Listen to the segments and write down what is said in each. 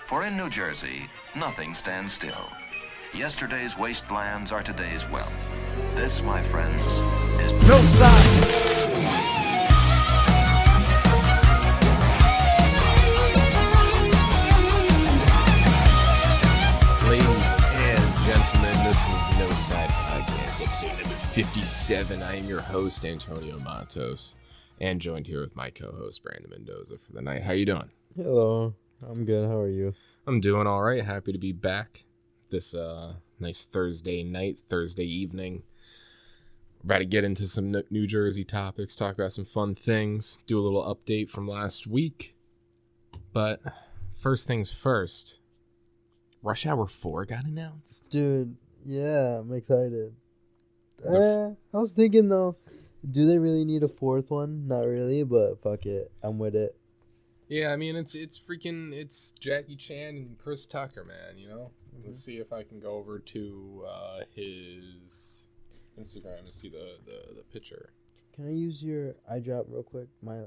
For in New Jersey, nothing stands still. Yesterday's wastelands are today's wealth. This, my friends, is Noside. Ladies and gentlemen, this is Noside Podcast, episode number 57. I am your host, Antonio Matos, and joined here with my co-host, Brandon Mendoza, for the night. How you doing? Hello, I'm good. How are you? I'm doing all right. Happy to be back this nice Thursday night, Thursday evening. We're about to get into some New Jersey topics, talk about some fun things, do a little update from last week. But first things first, Rush Hour 4 got announced. Dude, yeah, I'm excited. I was thinking, though, do they really need a fourth one? Not really, but fuck it. I'm with it. Yeah, I mean, it's Jackie Chan and Chris Tucker, man, you know? Mm-hmm. Let's see if I can go over to his Instagram and see the picture. Can I use your eye drop real quick? My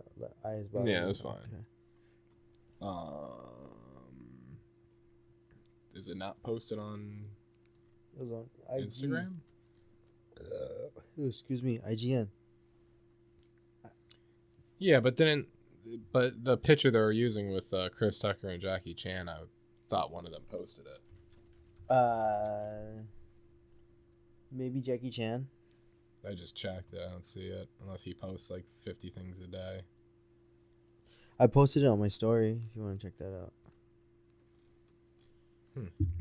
eye is bothering me. Yeah, that's fine. Okay. Is it not posted on It was on Instagram? Excuse me, IGN. Yeah, but the picture they were using with Chris Tucker and Jackie Chan, I thought one of them posted it. Maybe Jackie Chan. I just checked. I don't see it unless he posts like 50 things a day. I posted it on my story if you want to check that out.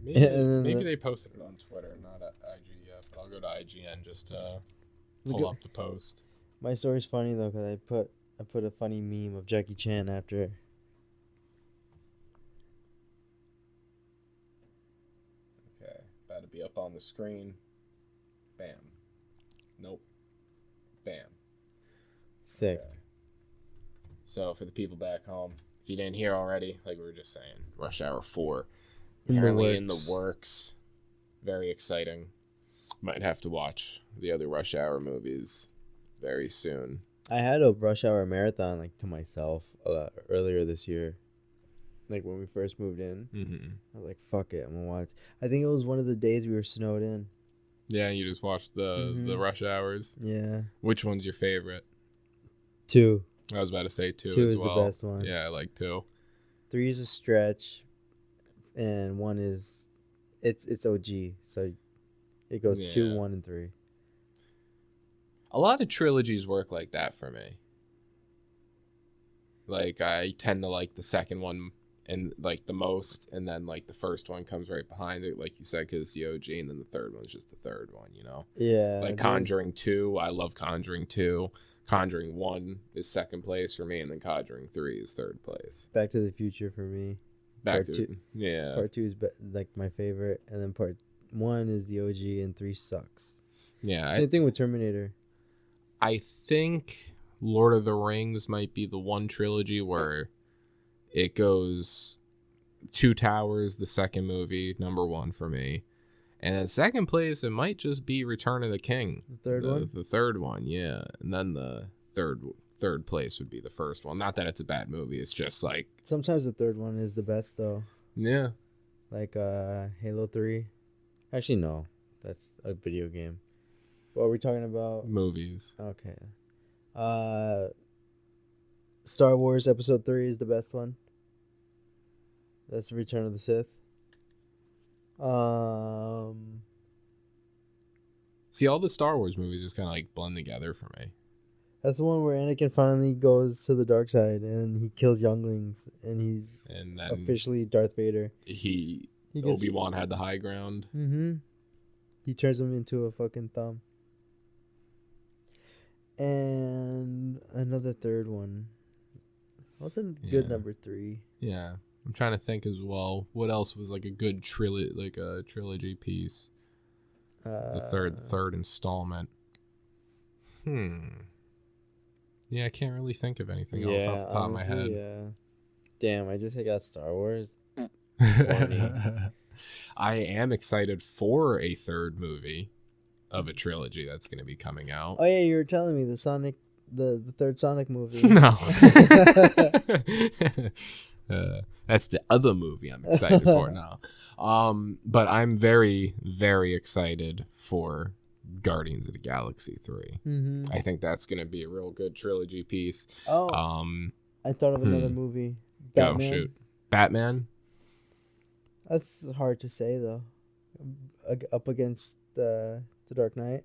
Maybe they posted it on Twitter, not at IG yet. But I'll go to IGN just to pull up the post. My story's funny though because I put a funny meme of Jackie Chan after. Okay, that'll be up on the screen. Bam. Nope. Bam. Sick. Okay. So for the people back home, if you didn't hear already, like we were just saying, Rush Hour 4 apparently in the works. Very exciting. Might have to watch the other Rush Hour movies very soon. I had a Rush Hour marathon like to myself earlier this year. Like when we first moved in. Mm-hmm. I was like, fuck it, I'm gonna watch. I think it was one of the days we were snowed in. Yeah, you just watched the Rush Hours. Yeah. Which one's your favorite? 2. I was about to say 2 2 as is well. the best one. Yeah, I like 2. 3 is a stretch, and 1 is it's OG. So it goes 2, 1, and 3. A lot of trilogies work like that for me. Like I tend to like the second one and like the most, and then like the first one comes right behind it, like you said, because it's the OG, and then the third one's just the third one, you know? Yeah. Like Conjuring 2, I love Conjuring 2. Conjuring 1 is second place for me, and then Conjuring 3 is third place. Back to the Future for me. Part 2. Yeah. Part 2 is like my favorite, and then part 1 is the OG, and 3 sucks. Yeah. Same thing with Terminator. I think Lord of the Rings might be the one trilogy where it goes Two Towers, the second movie, number 1 for me. And then second place, it might just be Return of the King. The third one? The third one, yeah. And then the third place would be the first one. Not that it's a bad movie. It's just like... Sometimes the third one is the best, though. Yeah. Like Halo 3. Actually, no. That's a video game. What are we talking about? Movies. Okay. Star Wars Episode 3 is the best one. That's Return of the Sith. See, all the Star Wars movies just kind of like blend together for me. That's the one where Anakin finally goes to the dark side and he kills younglings and he's officially Darth Vader. Obi-Wan had the high ground. Mm-hmm. He turns him into a fucking thumb. And another third one. Wasn't good number 3. Yeah. I'm trying to think as well. What else was like a good trilogy piece? The third installment. Yeah, I can't really think of anything else off the top of my head. Yeah. Damn, I just got Star Wars. I am excited for a third movie of a trilogy that's going to be coming out. Oh yeah, you were telling me the third Sonic movie. No. That's the other movie I'm excited for now. But I'm very, very excited for Guardians of the Galaxy 3. Mm-hmm. I think that's going to be a real good trilogy piece. Oh, I thought of another movie. Batman. Go shoot. Batman? That's hard to say, though. Up against the Dark Knight.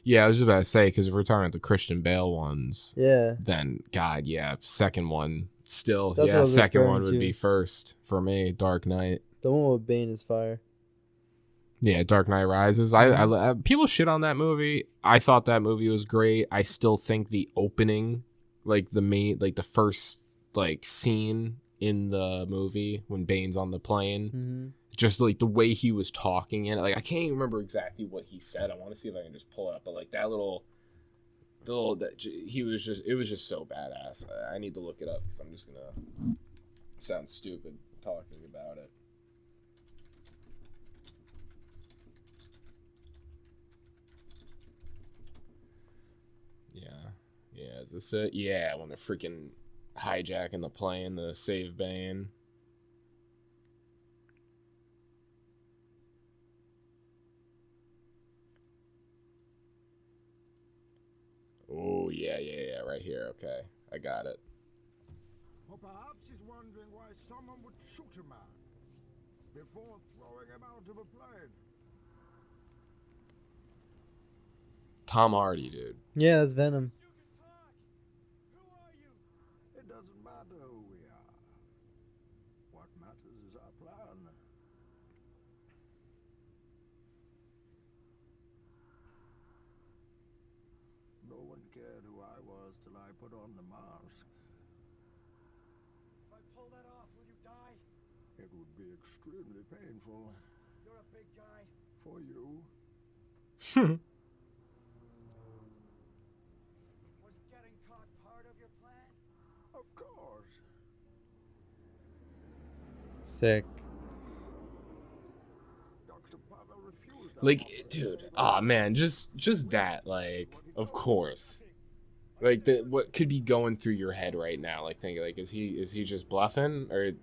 Yeah, I was just about to say, because if we're talking about the Christian Bale ones, yeah, then, God, yeah, second one. Still, That's yeah, second one to. would be first for me. Dark Knight. The one with Bane is fire. Yeah, Dark Knight Rises. I people shit on that movie. I thought that movie was great. I still think the opening, like the first like scene in the movie when Bane's on the plane, just like the way he was talking in it. Like I can't even remember exactly what he said. I want to see if I can just pull it up. But like that it was just so badass. I need to look it up because I'm just gonna sound stupid talking about it. Yeah, is this it? Yeah, when they're freaking hijacking the plane to save Bane. Oh, yeah, right here. Okay, I got it. Or perhaps he's wondering why someone would shoot a man before throwing him out of a plane. Tom Hardy, dude. Yeah, that's Venom. It doesn't matter who we are. What matters is our plan. No one cared who I was till I put on the mask. If I pull that off, will you die? It would be extremely painful. You're a big guy. For you. Was getting caught part of your plan? Of course. Sick. Dr. Parker refused. Like, dude, oh man, just that, like, of course. Like, what could be going through your head right now? Like, thinking, like, is he just bluffing, or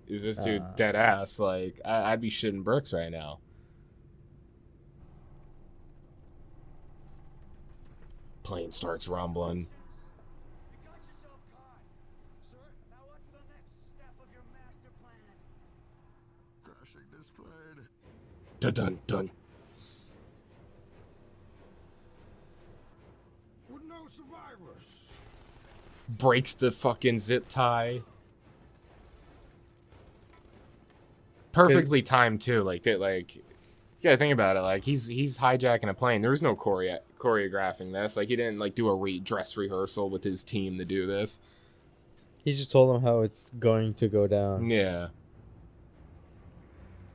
is this dude dead ass? Like, I'd be shitting bricks right now. Plane starts rumbling. You got yourself caught. Sir, now what's the next step of your master plan? Crashing this plane. Dun dun dun. With no survivors. Breaks the fucking zip tie. Perfectly timed too. Like that. Like, you gotta think about it. Like he's hijacking a plane. There was no choreographing this. Like he didn't like do a dress rehearsal with his team to do this. He just told them how it's going to go down. Yeah.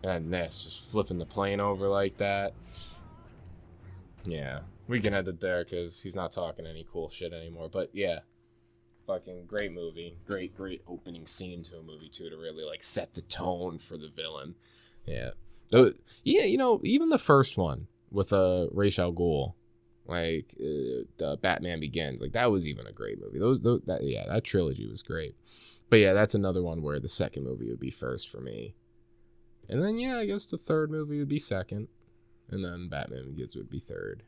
And that's just flipping the plane over like that. Yeah. We can end it there because he's not talking any cool shit anymore. But yeah. Fucking great movie. Great opening scene to a movie too, to really like set the tone for the villain. Yeah. Yeah, you know, even the first one with Ra's al Ghul, like the Batman Begins, like that was even a great movie. That trilogy was great. But yeah, that's another one where the second movie would be first for me. And then yeah, I guess the third movie would be second. And then Batman Begins would be third.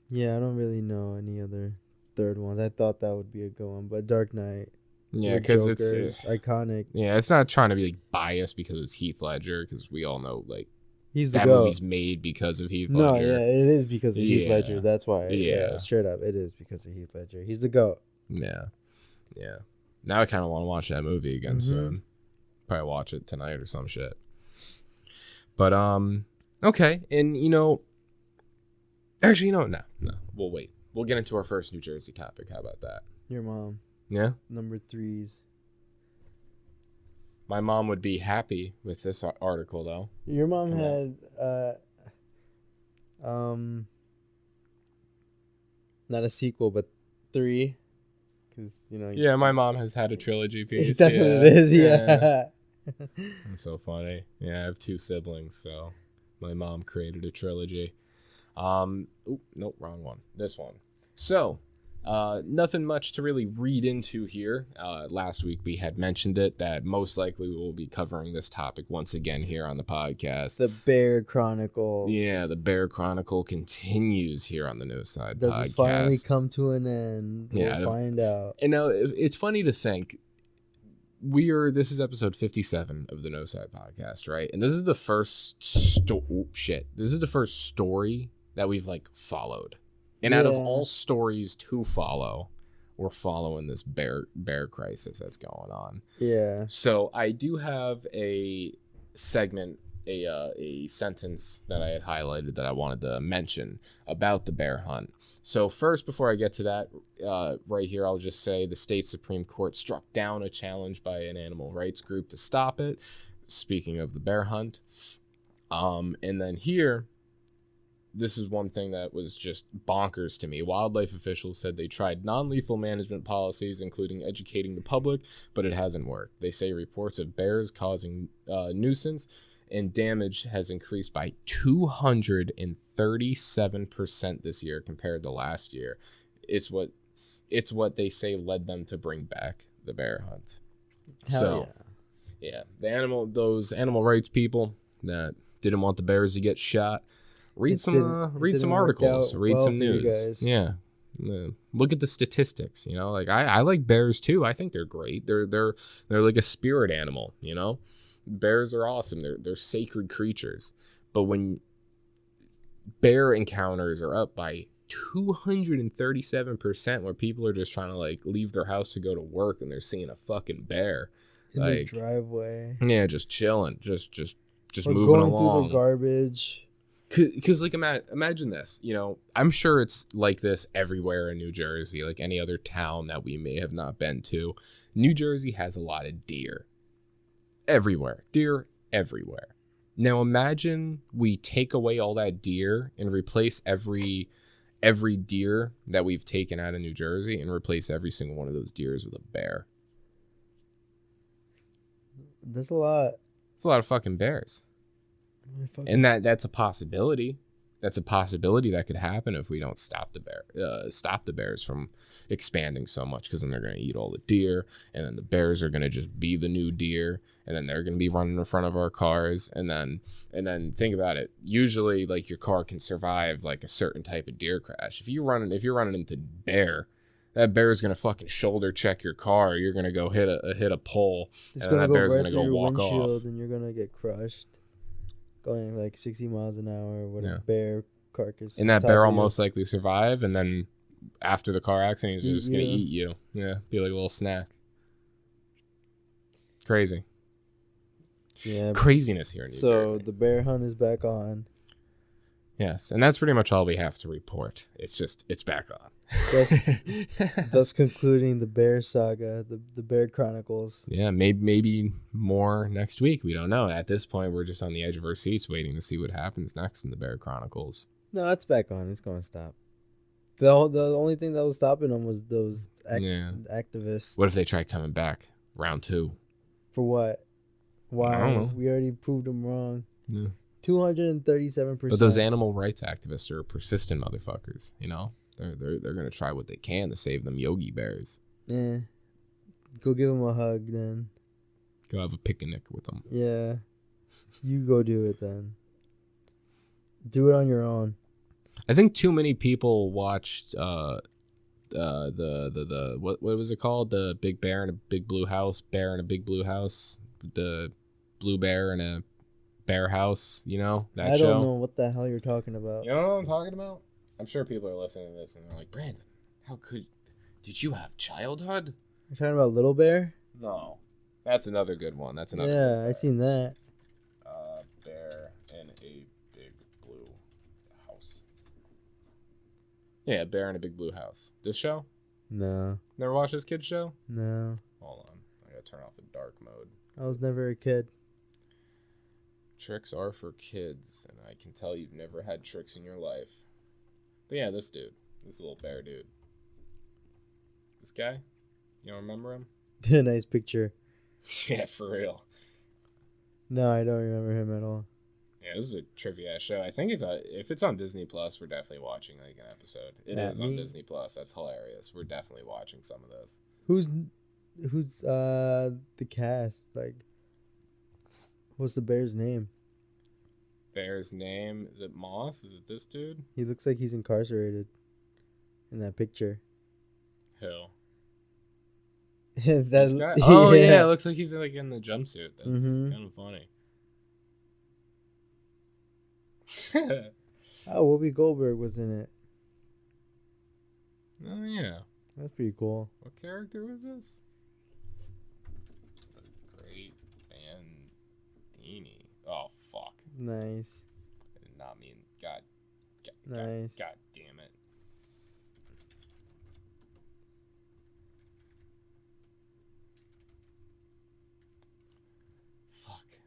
Yeah, I don't really know any other third ones. I thought that would be a good one, but Dark Knight. Yeah, because it's iconic. Yeah, it's not trying to be like biased because it's Heath Ledger, because we all know like he's the that goat. movie's made because of Heath No, Ledger. yeah, it is because of Heath Yeah. Ledger. That's why. Yeah. Straight up, it is because of Heath Ledger. He's the goat. Yeah. Now I kind of want to watch that movie again soon. Probably watch it tonight or some shit. But okay, and you know, actually, you know, no, we'll wait. We'll get into our first New Jersey topic. How about that? Your mom. Yeah. Number 3s. My mom would be happy with this article, though. Your mom had not a sequel, but 3. Because you know. Yeah, my mom has had a trilogy piece. That's what it is. Yeah. That's so funny. Yeah, I have 2 siblings, so my mom created a trilogy. Nope, wrong one. This one. So, Nothing much to really read into here. Last week we had mentioned it, that most likely we will be covering this topic once again here on the podcast. The Bear Chronicles. Yeah, the Bear Chronicle continues here on the Noside Podcast. Does it finally come to an end? Yeah, We'll find out. And now it's funny to think this is episode 57 of the Noside Podcast, right? And this is the first This is the first story that we've like followed. And out of all stories to follow, we're following this bear crisis that's going on. Yeah. So I do have a segment, a sentence that I had highlighted that I wanted to mention about the bear hunt. So first, before I get to that, right here, I'll just say the state Supreme Court struck down a challenge by an animal rights group to stop it. Speaking of the bear hunt. And then here, this is one thing that was just bonkers to me. Wildlife officials said they tried non-lethal management policies, including educating the public, but it hasn't worked. They say reports of bears causing nuisance and damage has increased by 237% this year compared to last year. It's what they say led them to bring back the bear hunt. Yeah, those animal rights people that didn't want the bears to get shot. Read some articles, read some news. Yeah. Look at the statistics, you know, like I like bears too. I think they're great. They're like a spirit animal, you know. Bears are awesome. They're sacred creatures. But when bear encounters are up by 237%, where people are just trying to like leave their house to go to work and they're seeing a fucking bear in their driveway. Yeah, just chilling, just or moving going along. Through the garbage. Because like imagine this, you know, I'm sure it's like this everywhere in New Jersey, like any other town that we may have not been to. New Jersey has a lot of deer everywhere. Now imagine we take away all that deer and replace every deer that we've taken out of New Jersey and replace every single one of those deers with a bear. That's a lot. It's a lot of fucking bears. And that's a possibility. That's a possibility that could happen if we don't stop the bears from expanding so much, because then they're going to eat all the deer, and then the bears are going to just be the new deer, and then they're going to be running in front of our cars, and then think about it. Usually, like, your car can survive like a certain type of deer crash. If you're running into bear, that bear is going to fucking shoulder check your car. You're going to go hit a pole, it's and then that bear's going to go walk off, and you're going to get crushed. Going like 60 miles an hour with a bear carcass. And that bear will most likely survive, and then after the car accident, he's just going to eat you. Yeah, be like a little snack. Crazy. Yeah. Craziness here in New Jersey. So the bear hunt is back on. Yes, and that's pretty much all we have to report. It's back on. Thus concluding the bear saga, the Bear Chronicles. Yeah, maybe more next week. We don't know. At this point, we're just on the edge of our seats waiting to see what happens next in the Bear Chronicles. No, it's back on. It's going to stop. The only thing that was stopping them was those activists. What if they try coming back? Round 2. For what? Why? I don't know. We already proved them wrong. Yeah. 237%. But those animal rights activists are persistent motherfuckers, you know? They're gonna try what they can to save them Yogi Bears. Go give them a hug then. Go have a picnic with them. Yeah, you go do it then. Do it on your own. I think too many people watched the what was it called? The Big Bear in a Big Blue House, Bear in a Big Blue House, the Blue Bear in a Bear House. You know that show? I don't know what the hell you're talking about. You know what I'm talking about? I'm sure people are listening to this and they're like, Brandon, did you have childhood? You're talking about Little Bear? No. That's another good one. Yeah, I seen that. Bear in a Big Blue House. Yeah, Bear in a Big Blue House. This show? No. Never watched this kid's show? No. Hold on. I gotta turn off the dark mode. I was never a kid. Tricks are for kids, and I can tell you've never had tricks in your life. But yeah, this little bear dude. This guy, you don't remember him? Nice picture. Yeah, for real. No, I don't remember him at all. Yeah, this is a trivia show. I think if it's on Disney Plus, we're definitely watching like an episode. It is on Disney Plus. That's hilarious. We're definitely watching some of this. Who's the cast? Like, what's the bear's name? Bear's name, is it Moss? Is it this dude? He looks like he's incarcerated in that picture. Who? That, This guy? Oh yeah, it looks like he's like in the jumpsuit. That's kind of funny. Oh, Whoopi Goldberg was in it. Oh yeah. That's pretty cool. What character was this? The Great Bandini. Oh fuck. Nice. I did not mean God. Nice. God damn it. Fuck.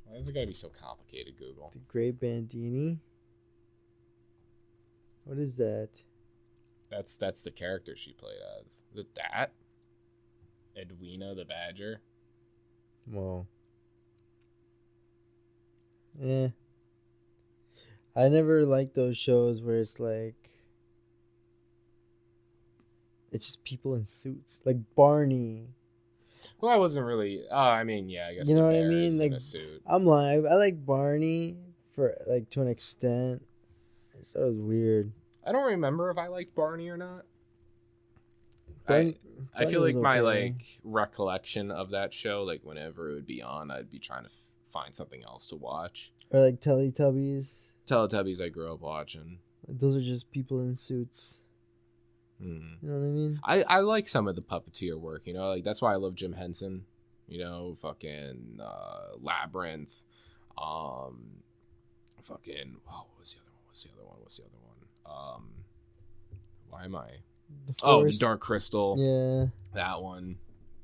Why is it gotta be so complicated, Google? The Great Bandini. What is that? That's the character she played as. Is it that? Edwina the Badger? Whoa. I never liked those shows where it's like it's just people in suits, like Barney. Well, I wasn't really. Oh, I mean, yeah, I guess. You know what I bear mean? is Like, in a suit. I'm lying. I like Barney for like to an extent. I just thought it was weird. I don't remember if I liked Barney or not. Barney I feel like was my okay. like recollection of that show, like whenever it would be on, I'd be trying to find something else to watch. Or like Teletubbies. Teletubbies, I grew up watching. Those are just people in suits. Mm. You know what I mean? I like some of the puppeteer work, you know, like that's why I love Jim Henson. You know, fucking Labyrinth, fucking. Oh, what was the other one? What's the other one? Why am I? The Dark Crystal. Yeah. That one.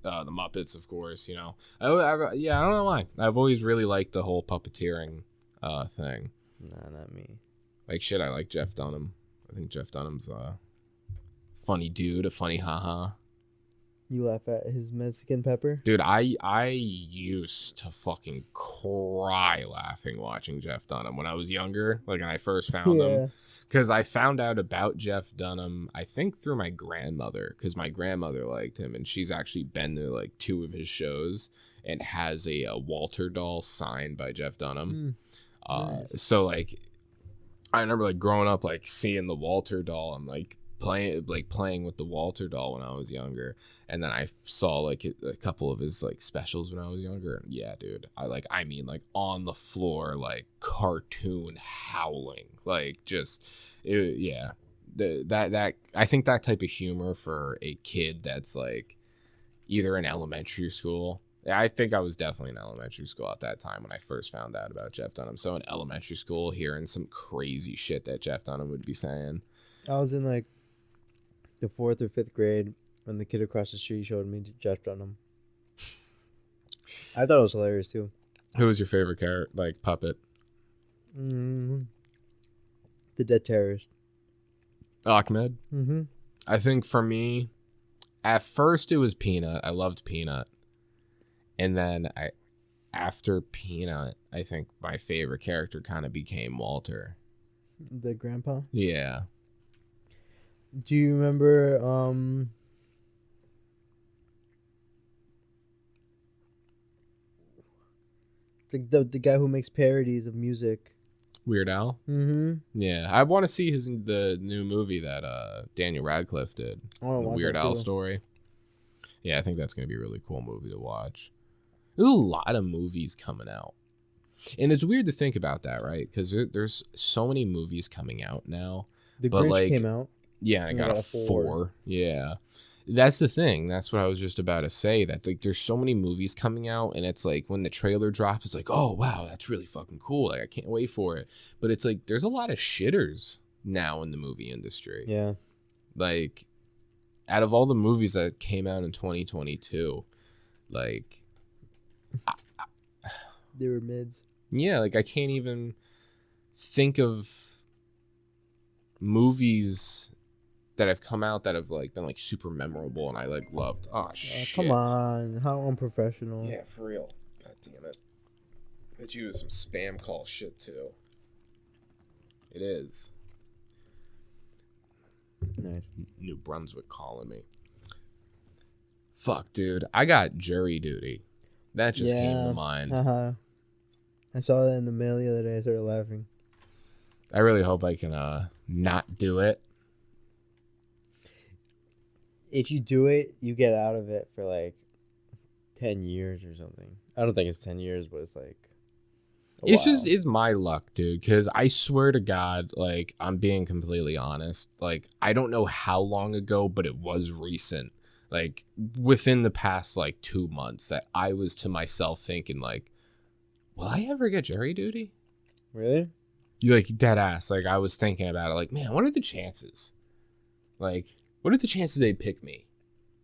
The Muppets, of course. You know. I don't know why. I've always really liked the whole puppeteering thing. Nah, not me. Like shit, I like Jeff Dunham. I think Jeff Dunham's a funny dude, a funny haha. You laugh at his Mexican pepper? Dude, I used to fucking cry laughing watching Jeff Dunham when I was younger, like when I first found him. Because I found out about Jeff Dunham, I think through my grandmother, because my grandmother liked him, and she's actually been to like 2 of his shows and has a Walter doll signed by Jeff Dunham. Nice. So like, I remember like growing up, like seeing the Walter doll and like playing with the Walter doll when I was younger, and then I saw like a couple of his like specials when I was younger, and yeah, dude, I mean like on the floor, like cartoon howling, like just that I think that type of humor for a kid that's like either in elementary school. I think I was definitely in elementary school at that time when I first found out about Jeff Dunham. So in elementary school, hearing some crazy shit that Jeff Dunham would be saying. I was in like the 4th or 5th grade when the kid across the street showed me Jeff Dunham. I thought it was hilarious too. Who was your favorite character, like puppet? The Dead Terrorist. Ahmed. Mm-hmm. I think for me, at first it was Peanut. I loved Peanut. And then after Peanut, I think my favorite character kind of became Walter. The grandpa? Yeah. Do you remember the guy who makes parodies of music? Weird Al? Mm-hmm. Yeah. I want to see the new movie that Daniel Radcliffe did. The Weird Al story. Yeah, I think that's going to be a really cool movie to watch. There's a lot of movies coming out. And it's weird to think about that, right? Because there's so many movies coming out now. The Grinch came out. Yeah, I got a 4. Yeah. That's the thing. That's what I was just about to say. That like there's so many movies coming out, and it's like when the trailer drops, it's like, oh wow, that's really fucking cool. Like I can't wait for it. But it's like there's a lot of shitters now in the movie industry. Yeah. Like out of all the movies that came out in 2022, like they were mids. Yeah, like I can't even think of movies that have come out that have like been like super memorable and I like loved. Oh shit! Come on, how unprofessional. Yeah, for real. God damn it. Bet you some spam call shit too. It is. Nice. New Brunswick calling me. Fuck, dude. I got jury duty. That just came to mind. I saw that in the mail the other day. I started laughing. I really hope I can not do it. If you do it, you get out of it for like 10 years or something. I don't think it's 10 years, but it's like It's my luck, dude, because I swear to God, like, I'm being completely honest. Like, I don't know how long ago, but it was recent. Like, within the past, like, 2 months that I was to myself thinking, like, will I ever get jury duty? Really? You like, dead ass. Like, I was thinking about it, like, man, what are the chances? Like, what are the chances they'd pick me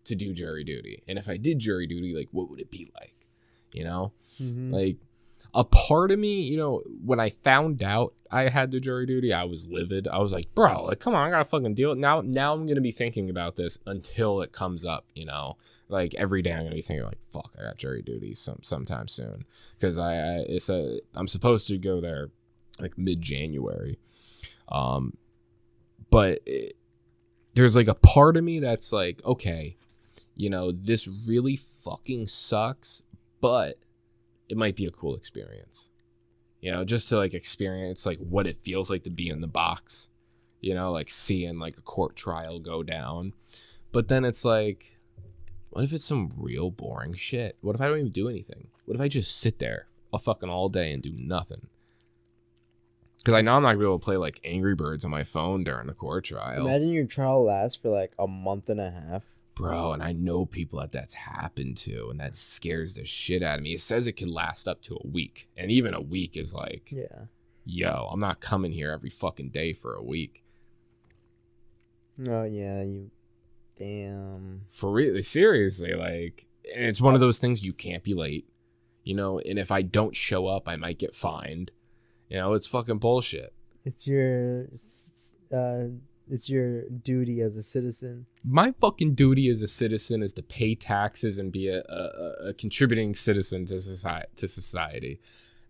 to do jury duty? And if I did jury duty, like, what would it be like? You know? Mm-hmm. Like, a part of me, you know, when I found out I had the jury duty, I was livid. I was like, bro, like, come on, I gotta fucking deal it. Now I'm gonna be thinking about this until it comes up, you know? Like, every day I'm gonna be thinking, like, fuck, I got jury duty sometime soon. Because I'm supposed to go there, like, mid-January. But there's, like, a part of me that's like, okay, you know, this really fucking sucks, but it might be a cool experience, you know, just to like experience like what it feels like to be in the box, you know, like seeing like a court trial go down. But then it's like, what if it's some real boring shit? What if I don't even do anything? What if I just sit there all day and do nothing? Because I know I'm not gonna be able to play like Angry Birds on my phone during the court trial. Imagine your trial lasts for like a month and a half. Bro, and I know people that's happened to, and that scares the shit out of me. It says it can last up to a week, and even a week is like, Yeah. yo, I'm not coming here every fucking day for a week. Oh, yeah, you... Damn. For real, seriously, like, and it's one of those things you can't be late, you know, and if I don't show up, I might get fined. You know, it's fucking bullshit. It's your duty as a citizen. My fucking duty as a citizen is to pay taxes and be a contributing citizen to society,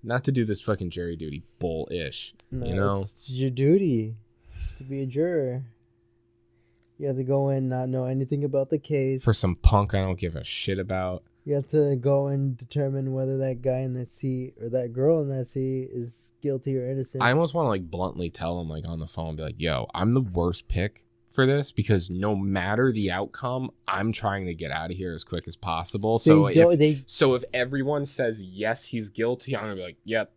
not to do this fucking jury duty bull-ish. No, you know, it's your duty to be a juror. You have to go in, not know anything about the case. for some punk I don't give a shit about. You have to go and determine whether that guy in that seat or that girl in that seat is guilty or innocent. I almost want to like bluntly tell them like on the phone, be like, yo, I'm the worst pick for this because no matter the outcome, I'm trying to get out of here as quick as possible. So if everyone says yes, he's guilty, I'm gonna be like, yep.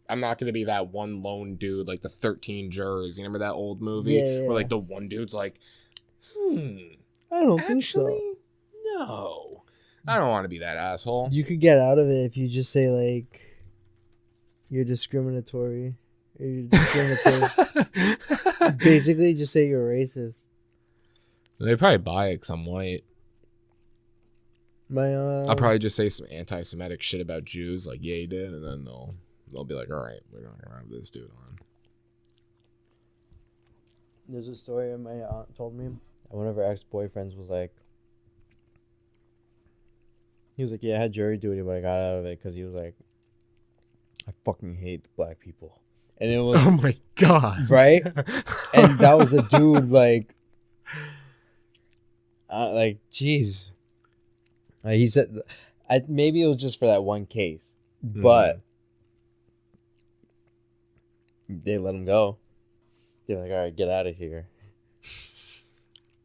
I'm not gonna be that one lone dude like the 13 jurors. You remember that old movie where like the one dude's like, I don't think so. no. I don't want to be that asshole. You could get out of it if you just say like you're discriminatory. Or you're discriminatory. Basically, just say you're racist. They probably buy it because I'm white. I'll I'll probably just say some anti-Semitic shit about Jews, like Ye did, and then they'll be like, all right, we're not gonna have this dude on. There's a story my aunt told me. One of her ex-boyfriends was like, he was like, yeah, I had jury duty, but I got out of it because he was like, I fucking hate black people. And it was... Oh my God. Right? And that was a dude, like, jeez. He said, maybe it was just for that one case, but they let him go. They're like, all right, get out of here.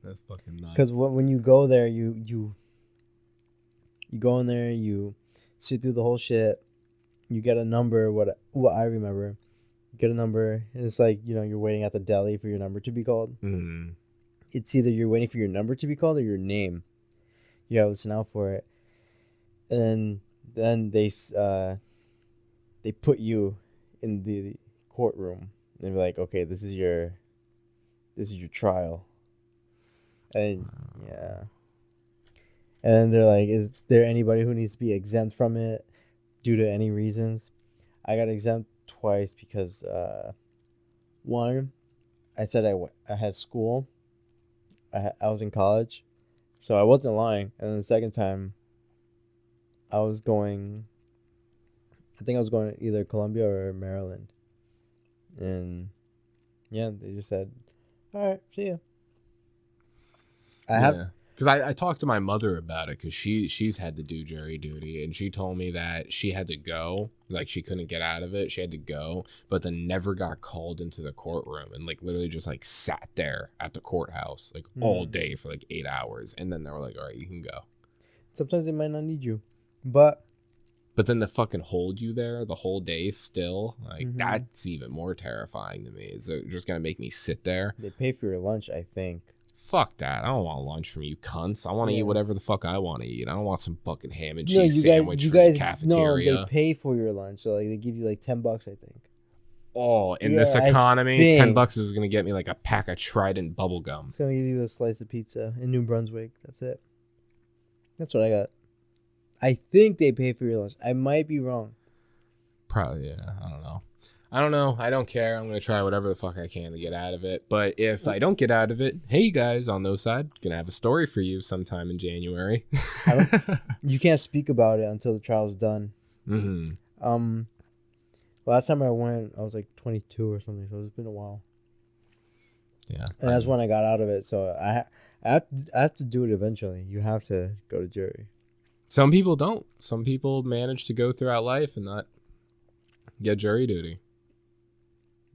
That's fucking nuts. Because when you go there, you go in there, you sit through the whole shit, you get a number, what I remember, you get a number, and it's like, you know, you're waiting at the deli for your number to be called. Mm. It's either you're waiting for your number to be called or your name. You gotta listen out for it. And then they put you in the courtroom. They're like, okay, this is your trial. And yeah. And then they're like, is there anybody who needs to be exempt from it due to any reasons? I got exempt twice because one, I said I had school. I was in college, so I wasn't lying. And then the second time, I was going I think I was going to either Columbia or Maryland. And yeah, they just said, all right, see ya. Because I talked to my mother about it because she's had to do jury duty, and she told me that she had to go, like she couldn't get out of it, she had to go, but then never got called into the courtroom, and like literally just like sat there at the courthouse like all day for like 8 hours, and then they were like, all right, you can go. Sometimes they might not need you, but then the fucking hold you there the whole day still, like that's even more terrifying to me. Is it just gonna make me sit there? they pay for your lunch, I think. Fuck that. I don't want lunch from you cunts. I want to eat whatever the fuck I want to eat. I don't want some fucking ham and cheese sandwich from the cafeteria. No, they pay for your lunch. So like they give you like $10, I think. Oh, in this economy, $10 is going to get me like a pack of Trident bubble gum. It's going to give you a slice of pizza in New Brunswick. That's it. That's what I got. I think they pay for your lunch. I might be wrong. Probably, yeah. I don't know. I don't care. I'm going to try whatever the fuck I can to get out of it. But if I don't get out of it, hey, guys, on Noside, going to have a story for you sometime in January. You can't speak about it until the trial's done. Mm-hmm. Last time I went, I was like 22 or something, so it's been a while. Yeah. And that's when I got out of it. So I have to do it eventually. You have to go to jury. Some people don't. Some people manage to go throughout life and not get jury duty.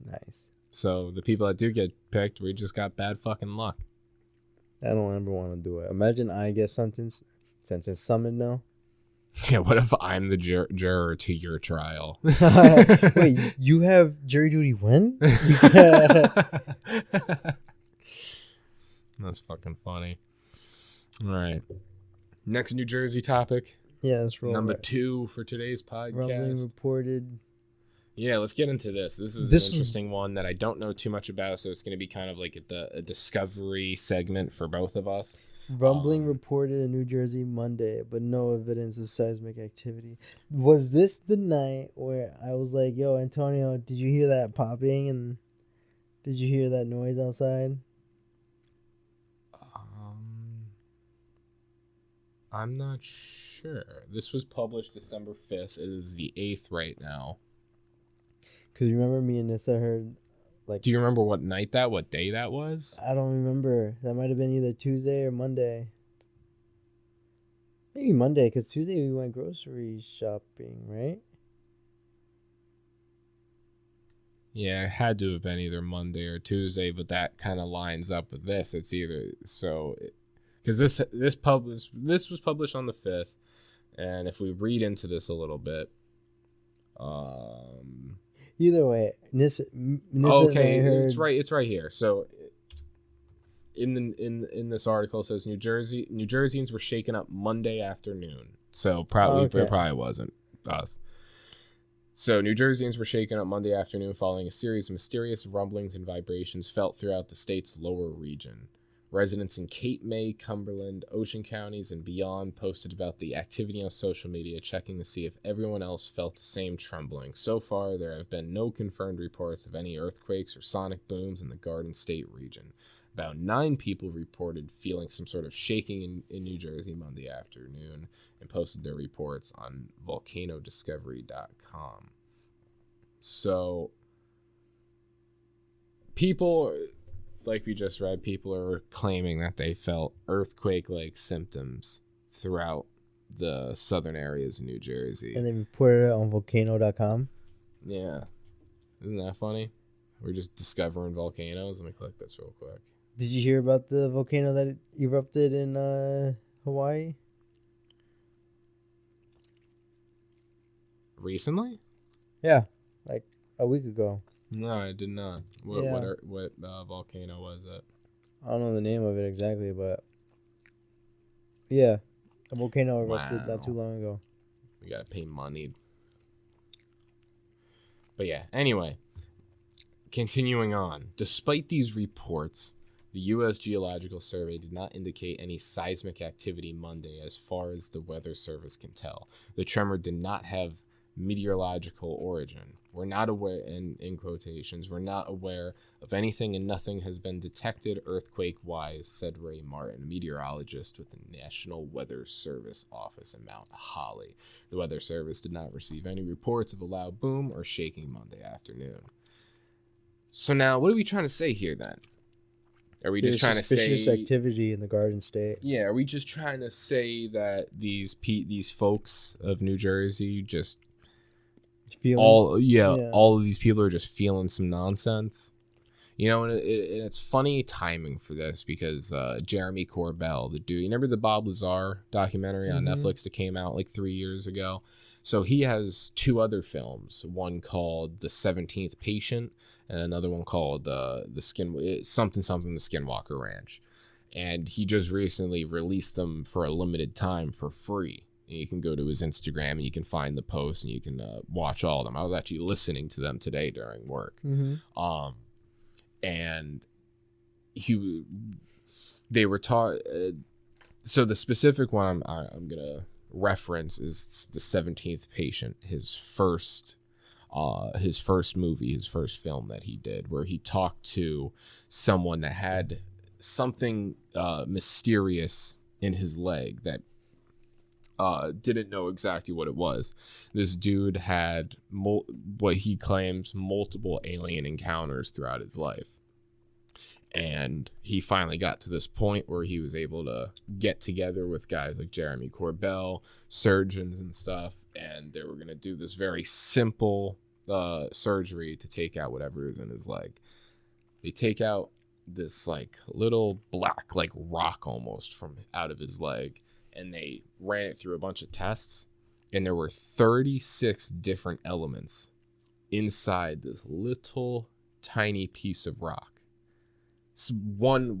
Nice. So the people that do get picked, we just got bad fucking luck. I don't ever want to do it. Imagine I get summoned now. Yeah, what if I'm the juror to your trial? Wait, you have jury duty when? That's fucking funny. All right. Next New Jersey topic. Yeah, that's roll. Number 2 for today's podcast. Rumbling reported. Yeah, let's get into this. This is an interesting one that I don't know too much about, so it's going to be kind of like a discovery segment for both of us. Rumbling reported in New Jersey Monday, but no evidence of seismic activity. Was this the night where I was like, yo, Antonio, did you hear that popping? And did you hear that noise outside? I'm not sure. This was published December 5th. It is the 8th right now. Because remember me and Nissa heard, like... Do you remember what day that was? I don't remember. That might have been either Tuesday or Monday. Maybe Monday, because Tuesday we went grocery shopping, right? Yeah, it had to have been either Monday or Tuesday, but that kind of lines up with this. It's either... So... Because this was published on the 5th, and if we read into this a little bit... Either way, Nissa okay, heard... it's right here. So in this article it says New Jerseyans were shaken up Monday afternoon. So it probably wasn't us. So New Jerseyans were shaken up Monday afternoon following a series of mysterious rumblings and vibrations felt throughout the state's lower region. Residents in Cape May, Cumberland, Ocean counties, and beyond posted about the activity on social media, checking to see if everyone else felt the same trembling. So far, there have been no confirmed reports of any earthquakes or sonic booms in the Garden State region. About 9 people reported feeling some sort of shaking in New Jersey Monday afternoon and posted their reports on volcanodiscovery.com. So, people... Like we just read, people are claiming that they felt earthquake-like symptoms throughout the southern areas of New Jersey. And they reported it on volcano.com. Yeah. Isn't that funny? We're just discovering volcanoes. Let me click this real quick. Did you hear about the volcano that erupted in Hawaii? Recently? Yeah, like a week ago. No, I did not. What volcano was it? I don't know the name of it exactly, but yeah, a volcano erupted not too long ago. We gotta pay money. But yeah, anyway, continuing on. Despite these reports, the U.S. Geological Survey did not indicate any seismic activity Monday as far as the Weather Service can tell. The tremor did not have meteorological origin. We're not aware, in quotations, we're not aware of anything and nothing has been detected earthquake-wise, said Ray Martin, a meteorologist with the National Weather Service office in Mount Holly. The Weather Service did not receive any reports of a loud boom or shaking Monday afternoon. So now, what are we trying to say here then? Are we just trying to say suspicious activity in the Garden State? Yeah, are we just trying to say that these folks of New Jersey just all of these people are just feeling some nonsense? You know, and it's funny timing for this because Jeremy Corbell, the dude, you remember the Bob Lazar documentary on Netflix that came out like 3 years ago? So he has 2 other films, one called The 17th Patient and another one called the Skinwalker Ranch. And he just recently released them for a limited time for free. And you can go to his Instagram and you can find the posts and you can watch all of them. I was actually listening to them today during work. And they were taught. So the specific one I'm gonna reference is The 17th Patient, his first movie, his first film that he did, where he talked to someone that had something mysterious in his leg that didn't know exactly what it was. This dude had what he claims multiple alien encounters throughout his life. And he finally got to this point where he was able to get together with guys like Jeremy Corbell, surgeons and stuff, and they were going to do this very simple surgery to take out whatever is in his leg. They take out this like little black like rock almost from out of his leg, and they ran it through a bunch of tests, and there were 36 different elements inside this little tiny piece of rock. So one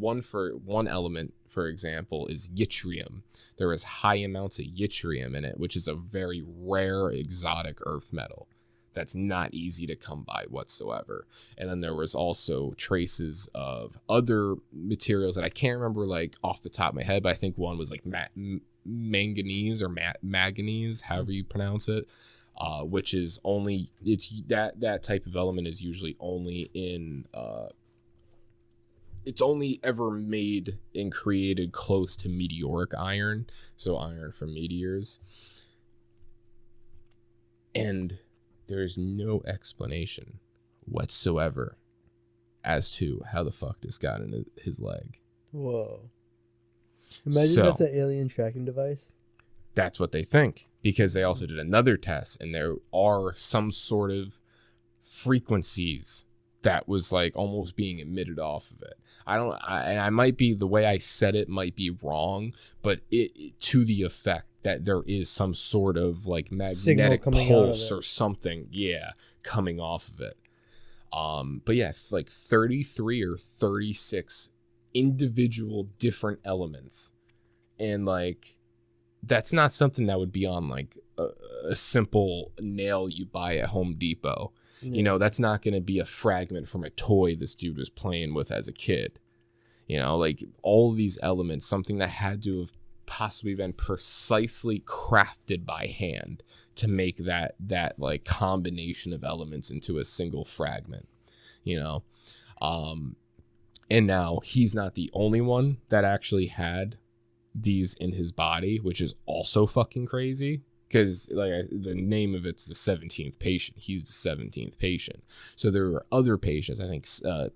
element, for example, is yttrium. There is high amounts of yttrium in it, which is a very rare exotic earth metal that's not easy to come by whatsoever. And then there was also traces of other materials that I can't remember like off the top of my head, but I think one was like manganese or manganese, however you pronounce it, which is only, it's that type of element is usually only in it's only ever made and created close to meteoric iron, so iron from meteors. And there's no explanation whatsoever as to how the fuck this got in his leg. Whoa. Imagine that's an alien tracking device. That's what they think, because they also did another test, and there are some sort of frequencies that was like almost being emitted off of it. I might be, the way I said it might be wrong, but it to the effect that there is some sort of like magnetic pulse or something, coming off of it. But yeah, it's like 33 or 36 individual different elements, and like that's not something that would be on like a simple nail you buy at Home Depot. You know, that's not going to be a fragment from a toy this dude was playing with as a kid. You know, like all of these elements, something that had to have possibly been precisely crafted by hand to make that like combination of elements into a single fragment, you know. And now he's not the only one that actually had these in his body, which is also fucking crazy. Because like the name of it's the 17th patient. He's the 17th patient. So there were other patients, I think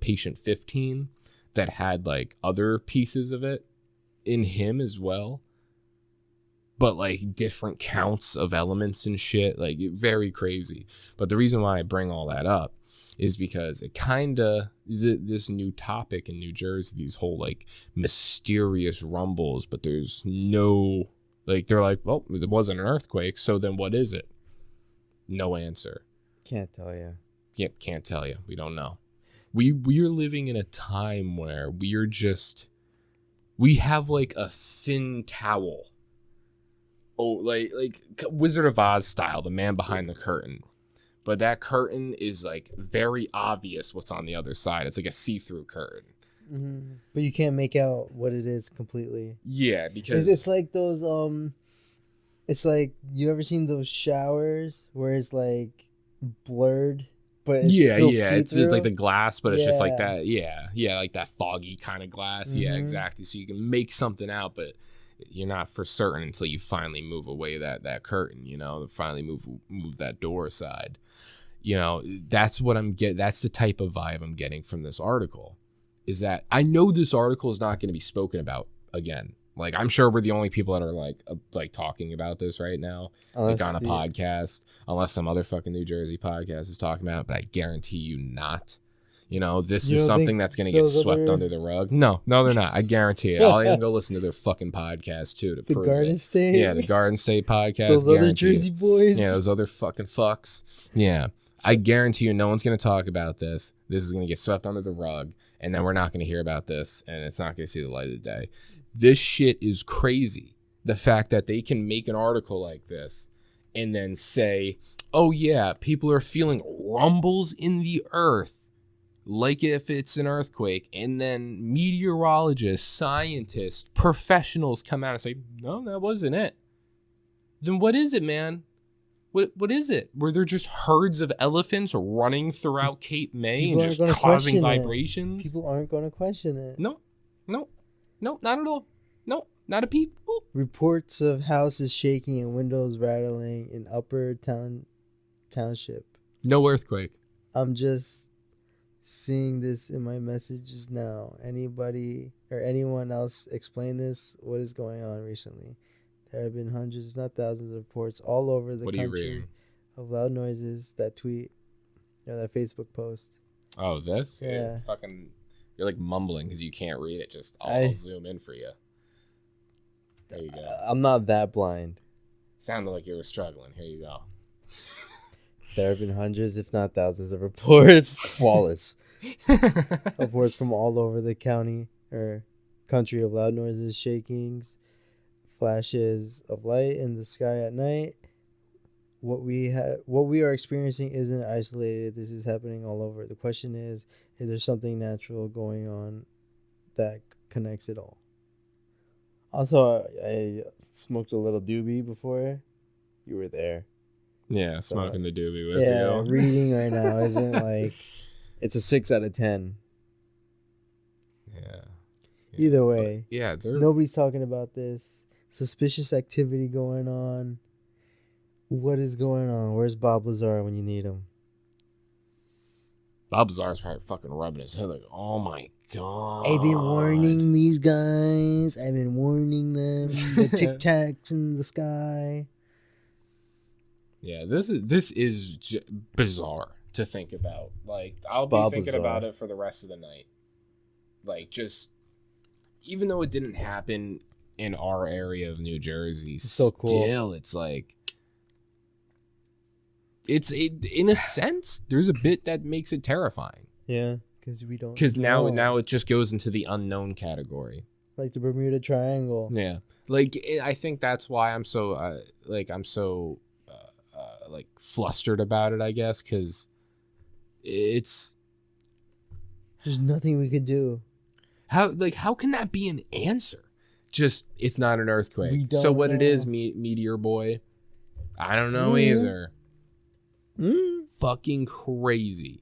patient 15, that had like other pieces of it in him as well. But like different counts of elements and shit. Like very crazy. But the reason why I bring all that up is because it kind of, this new topic in New Jersey, these whole like mysterious rumbles, but there's no... Like, they're like, well, it wasn't an earthquake, so then what is it? No answer. Can't tell you. Yep, can't tell you. We don't know. We're living in a time where we have, like, a thin towel. Oh, like Wizard of Oz style, the man behind the curtain. But that curtain is, like, very obvious what's on the other side. It's like a see-through curtain. Mm-hmm. But you can't make out what it is completely. Yeah, because it's like those It's like, you ever seen those showers where it's like blurred, but it's still It's see-through? like the glass, but it's just like Yeah. that. Yeah, like that foggy kind of glass. Yeah, Mhm. exactly. So you can make something out, but you're not for certain until you finally move away that curtain. Finally move that door aside. That's what that's the type of vibe I'm getting from this article. Is that I know this article is not going to be spoken about again. Like, I'm sure we're the only people that are like talking about this right now, Unless like on a the- podcast, unless some other fucking New Jersey podcast is talking about it, but I guarantee you not. This You is don't something think that's going to get those swept other- under the rug. No, they're not. I guarantee it. I'll even go listen to their fucking podcast too to The prove Garden it. State? Yeah, the Garden State podcast. Those other guarantee it. Jersey boys? Yeah, those other fucking fucks. Yeah. I guarantee you no one's going to talk about this. This is going to get swept under the rug, and then we're not going to hear about this, and it's not going to see the light of the day. This shit is crazy. The fact that they can make an article like this and then say, oh yeah, people are feeling rumbles in the earth, like if it's an earthquake, and then meteorologists, scientists, professionals come out and say, no, that wasn't it. Then what is it, man? What is it? Were there just herds of elephants running throughout Cape May People and aren't just gonna causing question it. vibrations? People aren't going to question it. No, not at all. No, not a peep. Boop. Reports of houses shaking and windows rattling in Upper Township. No earthquake. I'm just seeing this in my messages now. Anybody or anyone else explain this? What is going on recently? There have been hundreds, if not thousands, of reports all over the What are you country reading? of loud noises. That tweet, that Facebook post. Oh, this? Yeah. You're like mumbling because you can't read it. Just I- I'll zoom in for you. There you go. I'm not that blind. Sounded like you were struggling. Here you go. There have been hundreds, if not thousands, of reports. Flawless. Reports from all over the county or country of loud noises, shakings, flashes of light in the sky at night. What we are experiencing isn't isolated. This is happening all over. The question is there something natural going on that connects it all? Also, I smoked a little doobie before. You were there. Yeah, So- smoking the doobie with Yeah, you. reading right now isn't like it's a 6 out of 10. Yeah. Either way, Yeah, they're nobody's talking about this. Suspicious activity going on. What is going on? Where's Bob Lazar when you need him? Bob Lazar's probably fucking rubbing his head like, oh my god. I've been warning these guys. I've been warning them. The Tic Tacs in the sky. Yeah, this is bizarre to think about. Like, I'll be Bob thinking Lazar. about it for the rest of the night. Like, just even though it didn't happen in our area of New Jersey, so cool. Still, it's like in a sense, there's a bit that makes it terrifying. Yeah, because we don't. Because know. now it just goes into the unknown category. Like the Bermuda Triangle. Yeah, like I think that's why I'm so flustered about it. I guess because it's There's nothing we could do. how can that be an answer? Just it's not an We earthquake. don't So what it is, know. Meteor Boy? I don't know Mm. either. Fucking crazy.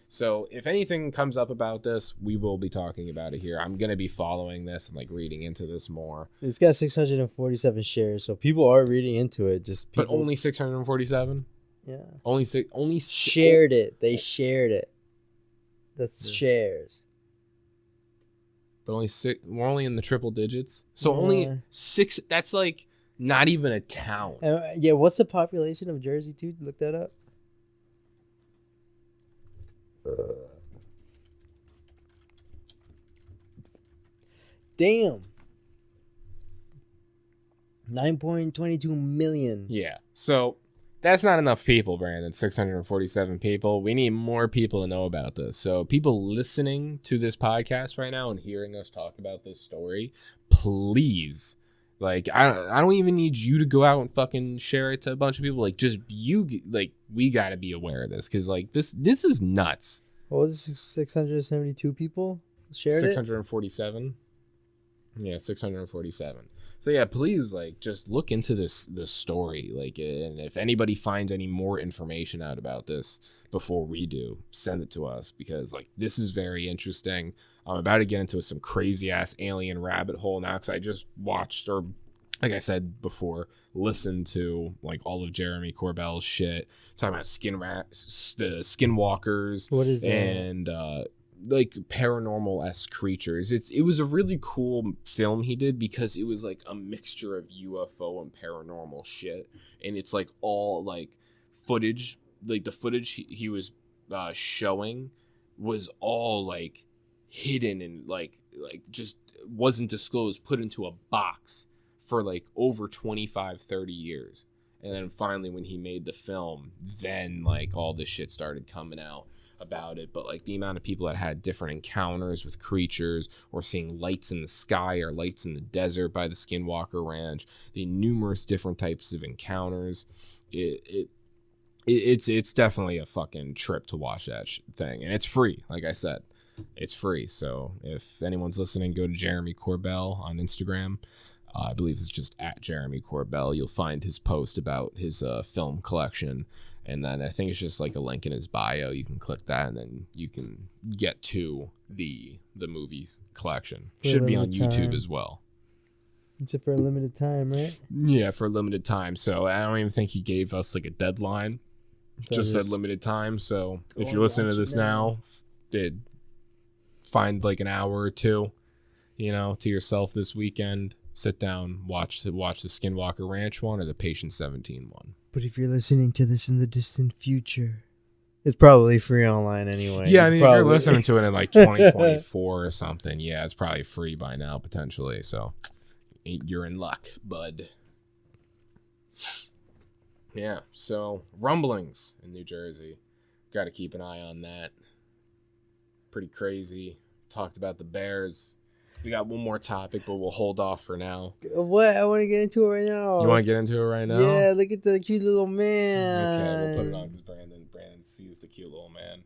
So if anything comes up about this, we will be talking about it here. I'm gonna be following this and like reading into this more. It's got 647 shares, so people are reading into it. Just people, But only 647. yeah Only shared it. They shared it. That's shares. But only six. We're only in the triple digits. So Yeah. only 6. That's like not even a town. Yeah, what's the population of Jersey too? Look that up. Damn. 9.22 million. Yeah. So that's not enough people, Brandon. 647 people. We need more people to know about this. So people listening to this podcast right now and hearing us talk about this story, please. Like, I don't even need you to go out and fucking share it to a bunch of people. Like, just you, like, we got to be aware of this. Because, like, this is nuts. What was it? 672 people shared it? 647. Yeah, 647. So yeah, please like just look into this story, like, and if anybody finds any more information out about this before we do, send it to us, because like this is very interesting. I'm about to get into some crazy ass alien rabbit hole now, because I just watched, or like I said before, listened to like all of Jeremy Corbell's shit, talking about the skinwalkers. What is that? And like paranormal-esque creatures. It was a really cool film he did, because it was like a mixture of UFO and paranormal shit, and it's like all like footage, like the footage he was showing was all like hidden and like just wasn't disclosed, put into a box for like over 25-30 years. And then finally when he made the film, then like all this shit started coming out about it. But like the amount of people that had different encounters with creatures, or seeing lights in the sky or lights in the desert by the Skinwalker Ranch, the numerous different types of encounters, it's definitely a fucking trip to watch that thing. And it's free, like I said, it's free. So if anyone's listening, go to Jeremy Corbell on Instagram. I believe it's just at Jeremy Corbell. You'll find his post about his film collection. And then I think it's just like a link in his bio. You can click that, and then you can get to the movies collection. Should be on YouTube as well. It's for a limited time, right? Yeah, for a limited time. So I don't even think he gave us like a deadline. So Just said limited time. So if you're listening to this now, did find like an hour or two, to yourself this weekend. Sit down, watch the Skinwalker Ranch one or the Patient 17 one. But if you're listening to this in the distant future, it's probably free online anyway. Yeah, I mean, if you're listening to it in like 2024 or something, yeah, it's probably free by now, potentially. So you're in luck, bud. Yeah, so Rumblings in New Jersey. Got to keep an eye on that. Pretty crazy. Talked about the Bears. We got one more topic, but we'll hold off for now. What? I want to get into it right now. You want to get into it right now? Yeah, look at the cute little man. Okay, we'll put it on because Brandon sees the cute little man.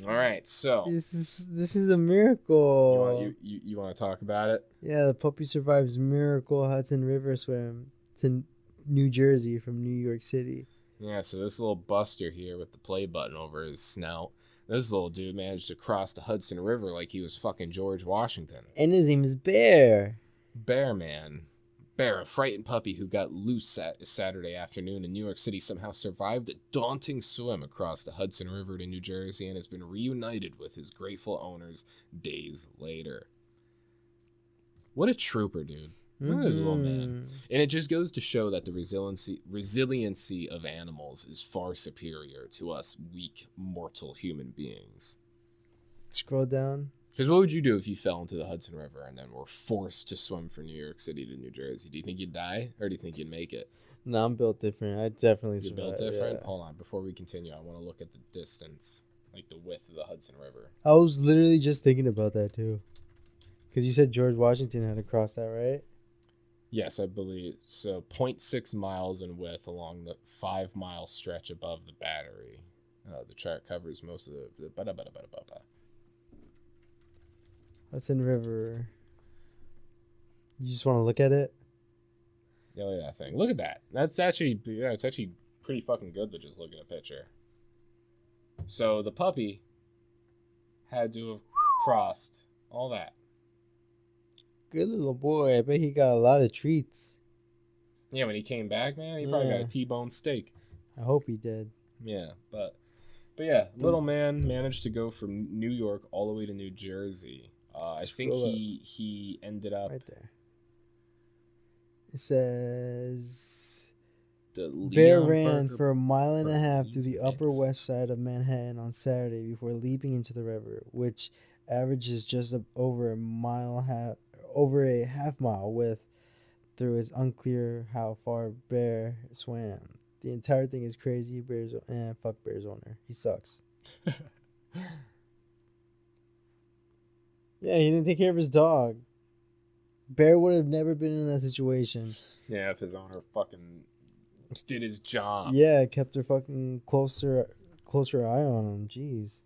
All right, so This is a miracle. you want to talk about it? Yeah, the puppy survives miracle Hudson River swim to New Jersey from New York City. Yeah, so this little buster here with the play button over his snout. This little dude managed to cross the Hudson River like he was fucking George Washington. And his name is Bear. Bear Man. Bear, a frightened puppy who got loose Saturday afternoon in New York City, somehow survived a daunting swim across the Hudson River to New Jersey and has been reunited with his grateful owners days later. What a trooper, dude. Look at this little man. And it just goes to show that the resiliency of animals is far superior to us weak, mortal human beings. Scroll down. Because what would you do if you fell into the Hudson River and then were forced to swim from New York City to New Jersey? Do you think you'd die, or do you think you'd make it? No, I'm built different. I definitely You're survive. built different? Yeah. Hold on. Before we continue, I want to look at the distance, like the width of the Hudson River. I was literally just thinking about that too. Because you said George Washington had to cross that, right? Yes, I believe. So 0.6 miles in width along the 5-mile stretch above the Battery. The chart covers most of the Hudson River. You just want to look at it? Yeah, look at that thing. Look at that. It's actually pretty fucking good to just look at a picture. So the puppy had to have crossed all that. Good little boy. I bet he got a lot of treats. Yeah, when he came back, man, he probably got a T-bone steak. I hope he did. Yeah, but yeah, little man managed to go from New York all the way to New Jersey. I think he ended up right there. It says the Bear Leon ran Burger for a mile and a half to Easy the Upper Mix. West Side of Manhattan on Saturday before leaping into the river, which averages just over a half mile width through. It's unclear how far Bear swam. The entire thing is crazy. Fuck Bear's owner. He sucks. Yeah, he didn't take care of his dog. Bear would have never been in that situation. Yeah, if his owner fucking did his job. Yeah, kept her fucking closer eye on him. Jeez.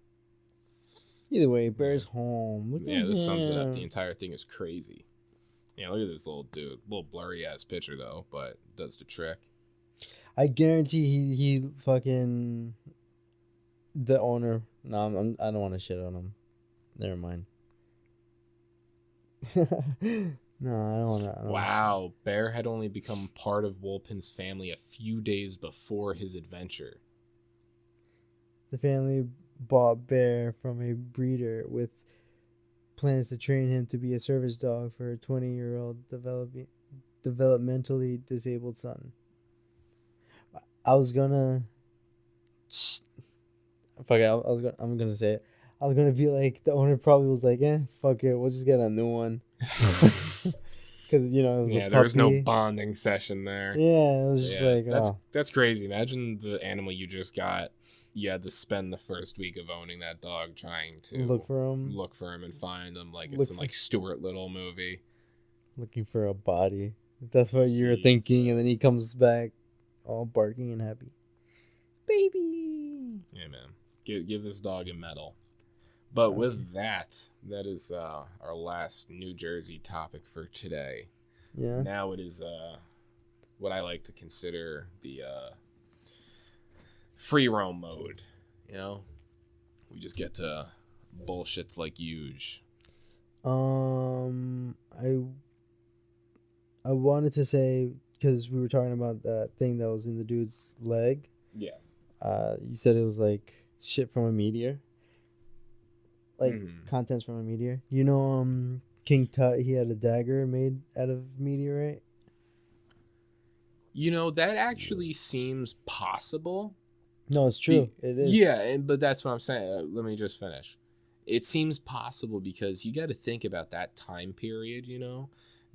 Either way, Bear's home. Look Yeah, at this sums it up. him. The entire thing is crazy. Yeah, look at this little dude. Little blurry ass picture though, but does the trick. I guarantee he fucking the owner. No, I don't want to shit on him. Never mind. No, I don't want to. Wow, Bear had only become part of Wolpin's family a few days before his adventure. The family bought Bear from a breeder with plans to train him to be a service dog for a 20-year-old developmentally disabled son. I'm gonna say it. I was gonna be like, the owner probably was like, fuck it, we'll just get a new one. Because, it was a there was no puppy. bonding session there. Yeah, it was just that's crazy. Imagine the animal you just got. You had to spend the first week of owning that dog trying to look for him and find him like it's some like Stuart Little movie. Looking for a body. That's what you were thinking, and then he comes back all barking and happy. Baby. Yeah, man. Give this dog a medal. But with that is our last New Jersey topic for today. Yeah. Now it is what I like to consider the free roam mode. We just get to bullshit like huge. I wanted to say, because we were talking about that thing that was in the dude's leg. Yes. You said it was like shit from a meteor. Like contents from a meteor. King Tut, he had a dagger made out of meteorite. That actually seems possible. No, it's true. It is. Yeah, but that's what I'm saying. Let me just finish. It seems possible because you got to think about that time period,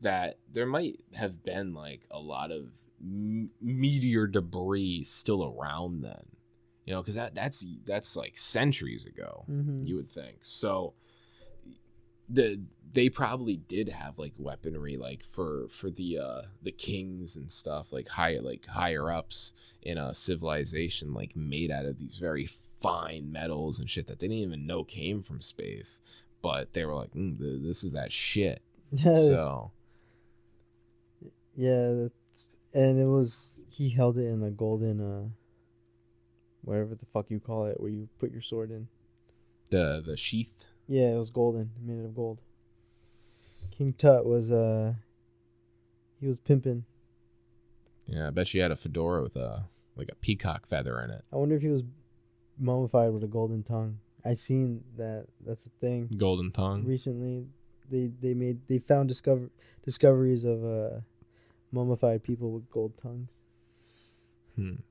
that there might have been like a lot of meteor debris still around then. Because that's like centuries ago, you would think. So they probably did have like weaponry like for the kings and stuff, like higher ups in a civilization, like made out of these very fine metals and shit that they didn't even know came from space, but they were like, this is that shit. So yeah, and it was, he held it in a golden whatever the fuck you call it, where you put your sword in. The sheath. Yeah, it was golden, made of gold. King Tut was he was pimping. Yeah, I bet you had a fedora with a peacock feather in it. I wonder if he was mummified with a golden tongue. I seen that. That's a thing. Golden tongue. Recently, they found discoveries of mummified people with gold tongues.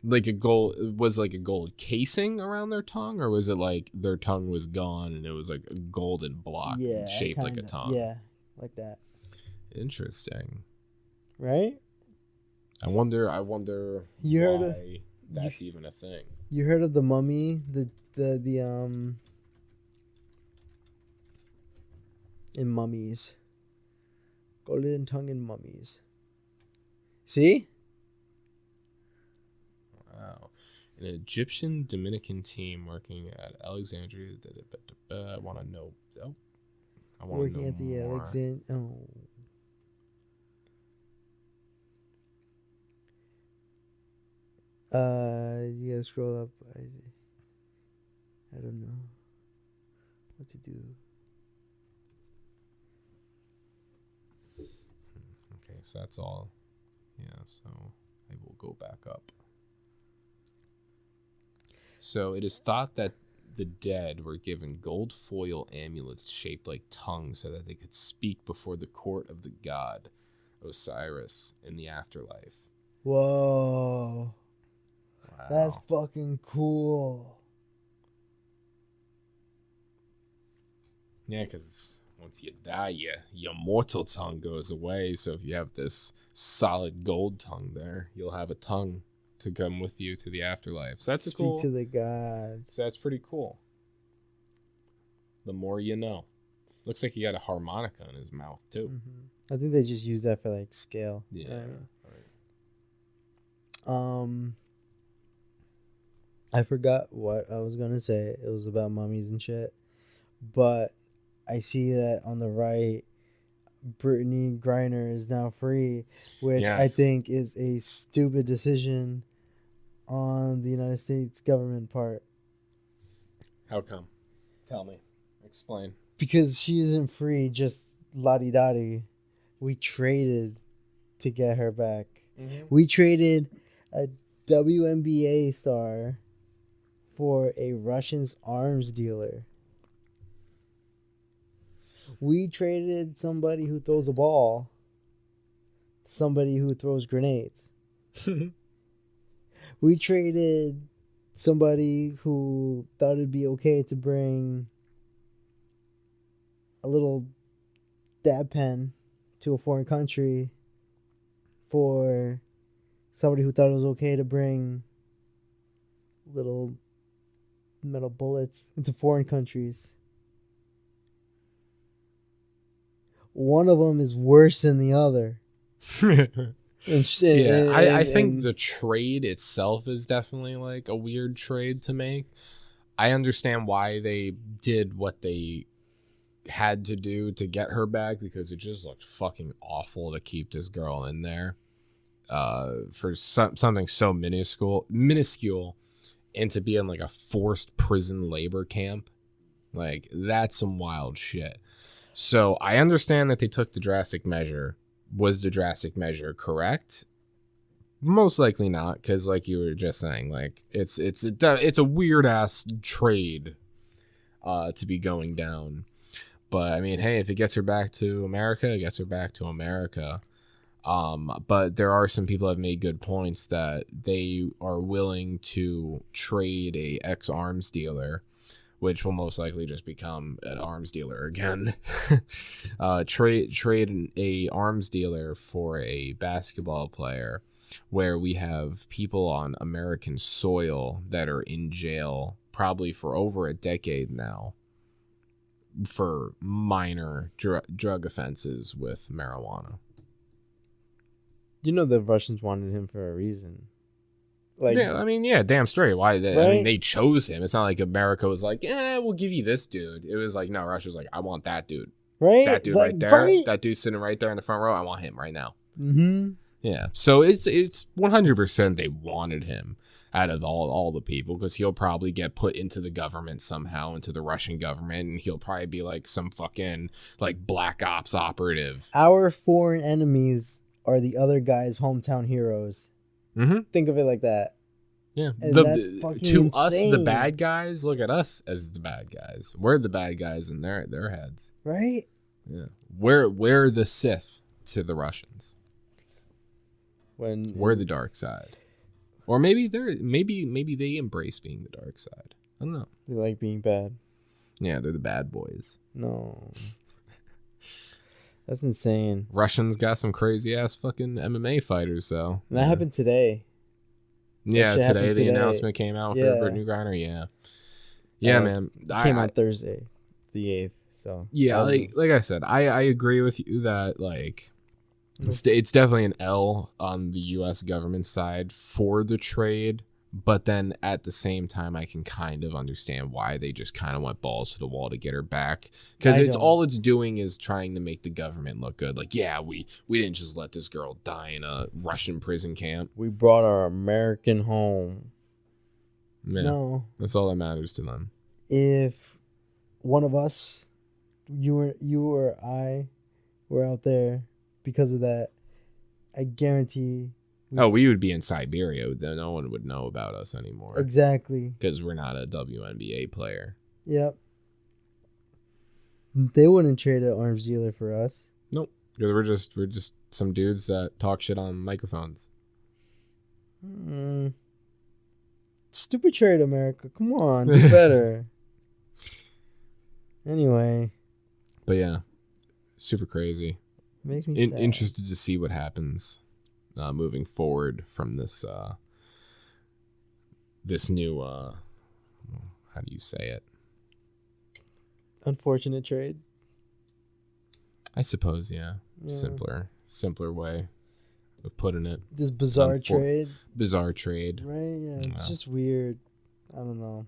Like a gold casing around their tongue, or was it like their tongue was gone and it was like a golden block shaped like a tongue? Yeah, like that. Interesting. Right? I wonder why that's even a thing. You heard of the mummy? In mummies. Golden tongue in mummies. See? Wow. An Egyptian Dominican team working at Alexandria. I want to know. Oh, I want to know working at the more. Alexandria. Oh. You gotta scroll up. I don't know what to do. Okay, so that's all. Yeah, so I will go back up. So it is thought that the dead were given gold foil amulets shaped like tongues so that they could speak before the court of the god Osiris in the afterlife. Whoa. Wow. That's fucking cool. Yeah, because once you die, your mortal tongue goes away. So if you have this solid gold tongue there, you'll have a tongue to come with you to the afterlife. So that's Speak to the gods. So that's pretty cool. The more you know. Looks like he got a harmonica in his mouth too. I think they just use that for like scale. Yeah. Right. I forgot what I was gonna say. It was about mummies and shit. But I see that on the right, Brittany Griner is now free, which I Yes. think is a stupid decision on the United States government part. How come? Tell me. Explain. Because she isn't free, just la-di-da-di. We traded to get her back. We traded a WNBA star for a Russian's arms dealer. We traded somebody who throws a ball, somebody who throws grenades. We traded somebody who thought it'd be okay to bring a little dab pen to a foreign country for somebody who thought it was okay to bring little metal bullets into foreign countries. One of them is worse than the other. I think the trade itself is definitely like a weird trade to make. I understand why they did what they had to do to get her back, because it just looked fucking awful to keep this girl in there for something so minuscule and to be in like a forced prison labor camp. Like, that's some wild shit. So I understand that they took the drastic measure. Was the drastic measure correct? Most likely not, because like you were just saying, like it's a weird ass trade to be going down. But I mean, hey, if it gets her back to America, it gets her back to America. But there are some people that have made good points that they are willing to trade a ex-arms dealer, which will most likely just become an arms dealer again. Trade a arms dealer for a basketball player, where we have people on American soil that are in jail probably for over a decade now for minor drug offenses with marijuana. You know the Russians wanted him for a reason. Like, Yeah, I mean, yeah, damn straight. Why? I mean, Right? they chose him. It's not like America was like, we'll give you this dude. It was like, no, Russia was like, I want that dude. right? That dude Like, right there. right? That dude sitting right there in the front row. I want him right now. Mm-hmm. Yeah. So it's 100% they wanted him out of all the people, because he'll probably get put into the government somehow, into the Russian government, and he'll probably be like some fucking like black ops operative. Our foreign enemies are the other guy's hometown heroes. Mm-hmm. Think of it like that. Yeah. And that's fucking to us, the insane. bad guys look at us as the bad guys. We're the bad guys in their heads. Right? Yeah. We're the Sith to the Russians. When We're the dark side. Or maybe they embrace being the dark side. I don't know. they like being bad. Yeah, they're the bad boys. No. That's insane. Russians got some crazy ass fucking MMA fighters, though. And that happened today. Yeah, shit today happened the today. announcement came out Yeah. for Brittany Griner. Yeah, man. Came out Thursday, the 8th. So Yeah, that was- like I said, I agree with you that like it's definitely an L on the U.S. government side for the trade, but then at the same time, I can kind of understand why they just kind of went balls to the wall to get her back, because I it's don't. all it's doing is trying to make the government look good. Like, yeah, we didn't just let this girl die in a Russian prison camp. we brought our American home. Yeah, No. that's all that matters to them. If one of us, you or I, were out there because of that, I guarantee. We would be in Siberia. Then no one would know about us anymore. Exactly. Because we're not a WNBA player. Yep. They wouldn't trade an arms dealer for us. Nope. We're just some dudes that talk shit on microphones. Stupid trade, America. Come on, do better. Anyway, But yeah, super crazy. makes me sad. Interested to see what happens moving forward from this this new how do you say it? Unfortunate trade. I suppose, yeah. Simpler way of putting it. This bizarre trade. Bizarre trade. Right? Yeah, it's Yeah. just weird. I don't know.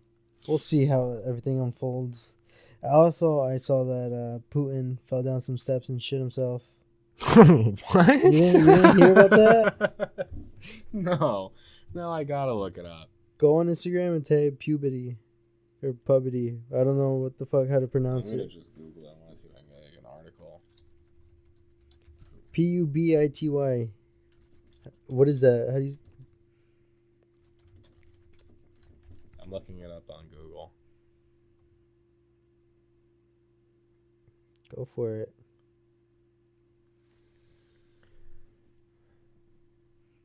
We'll see how everything unfolds. I saw that Putin fell down some steps and shit himself. What? You didn't hear about that? No, I gotta look it up. Go on Instagram and type puberty or pubity. I don't know what the fuck how to pronounce I'm gonna it. just Google it. I want to see if I can get an article. Pubity. What is that? How do you? I'm looking it up on Google. Go for it.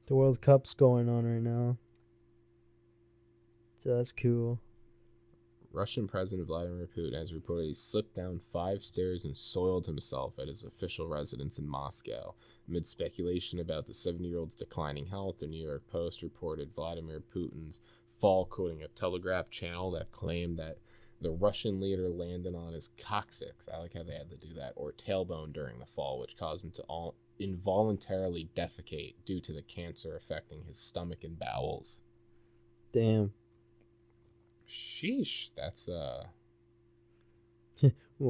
The World Cup's going on right now. So that's cool. Russian President Vladimir Putin has reportedly slipped down 5 stairs and soiled himself at his official residence in Moscow. Amid speculation about the 70-year-old's declining health, the New York Post reported Vladimir Putin's fall, quoting a Telegraph channel that claimed that the Russian leader landed on his coccyx, I like how they had to do that, or tailbone during the fall, which caused him to involuntarily defecate due to the cancer affecting his stomach and bowels. Damn. Sheesh, that's Well,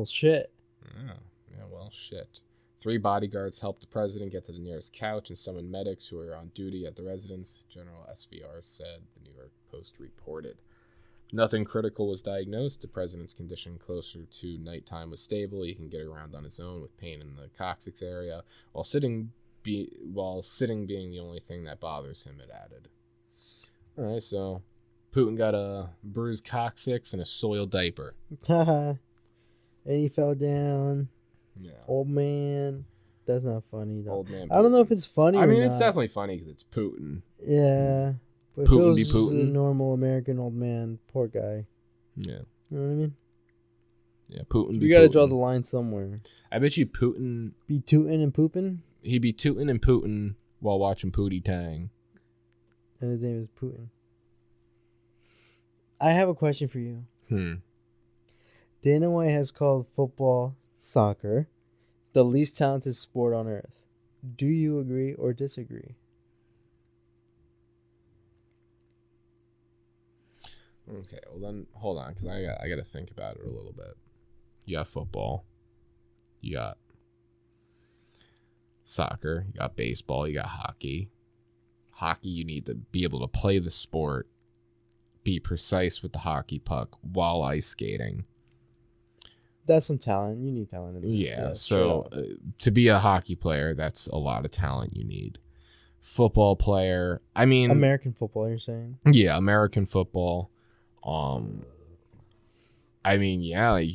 shit. yeah, well, shit. 3 bodyguards helped the president get to the nearest couch and summoned medics who were on duty at the residence, General SVR said, the New York Post reported. Nothing critical was diagnosed. The president's condition closer to nighttime was stable. He can get around on his own with pain in the coccyx area, while sitting being the only thing that bothers him, it added. All right, so Putin got a bruised coccyx and a soiled diaper. Haha. And he fell down. Yeah. Old man. That's not funny though. Old man I don't know if it's funny. I mean, or it's not. definitely funny because it's Putin. Yeah. But if it Putin was be just a Putin. normal American old man, poor guy. Yeah. You know what I mean? Yeah, Putin. Be We gotta Putin. draw the line somewhere. I bet you Putin. Be tootin' and poopin', He'd be tootin' and Putin while watching Pootie Tang. and his name is Putin. I have a question for you. Dana White has called football, soccer, the least talented sport on earth. Do you agree or disagree? Okay, well then hold on, because I got to think about it a little bit. You got football, you got soccer, you got baseball, you got hockey. Hockey, you need to be able to play the sport, be precise with the hockey puck while ice skating. That's some talent. You need talent in there. Yeah, straight so up. to be a hockey player, that's a lot of talent you need. Football player, I mean, American football, you're saying? yeah, American football. I mean, yeah, like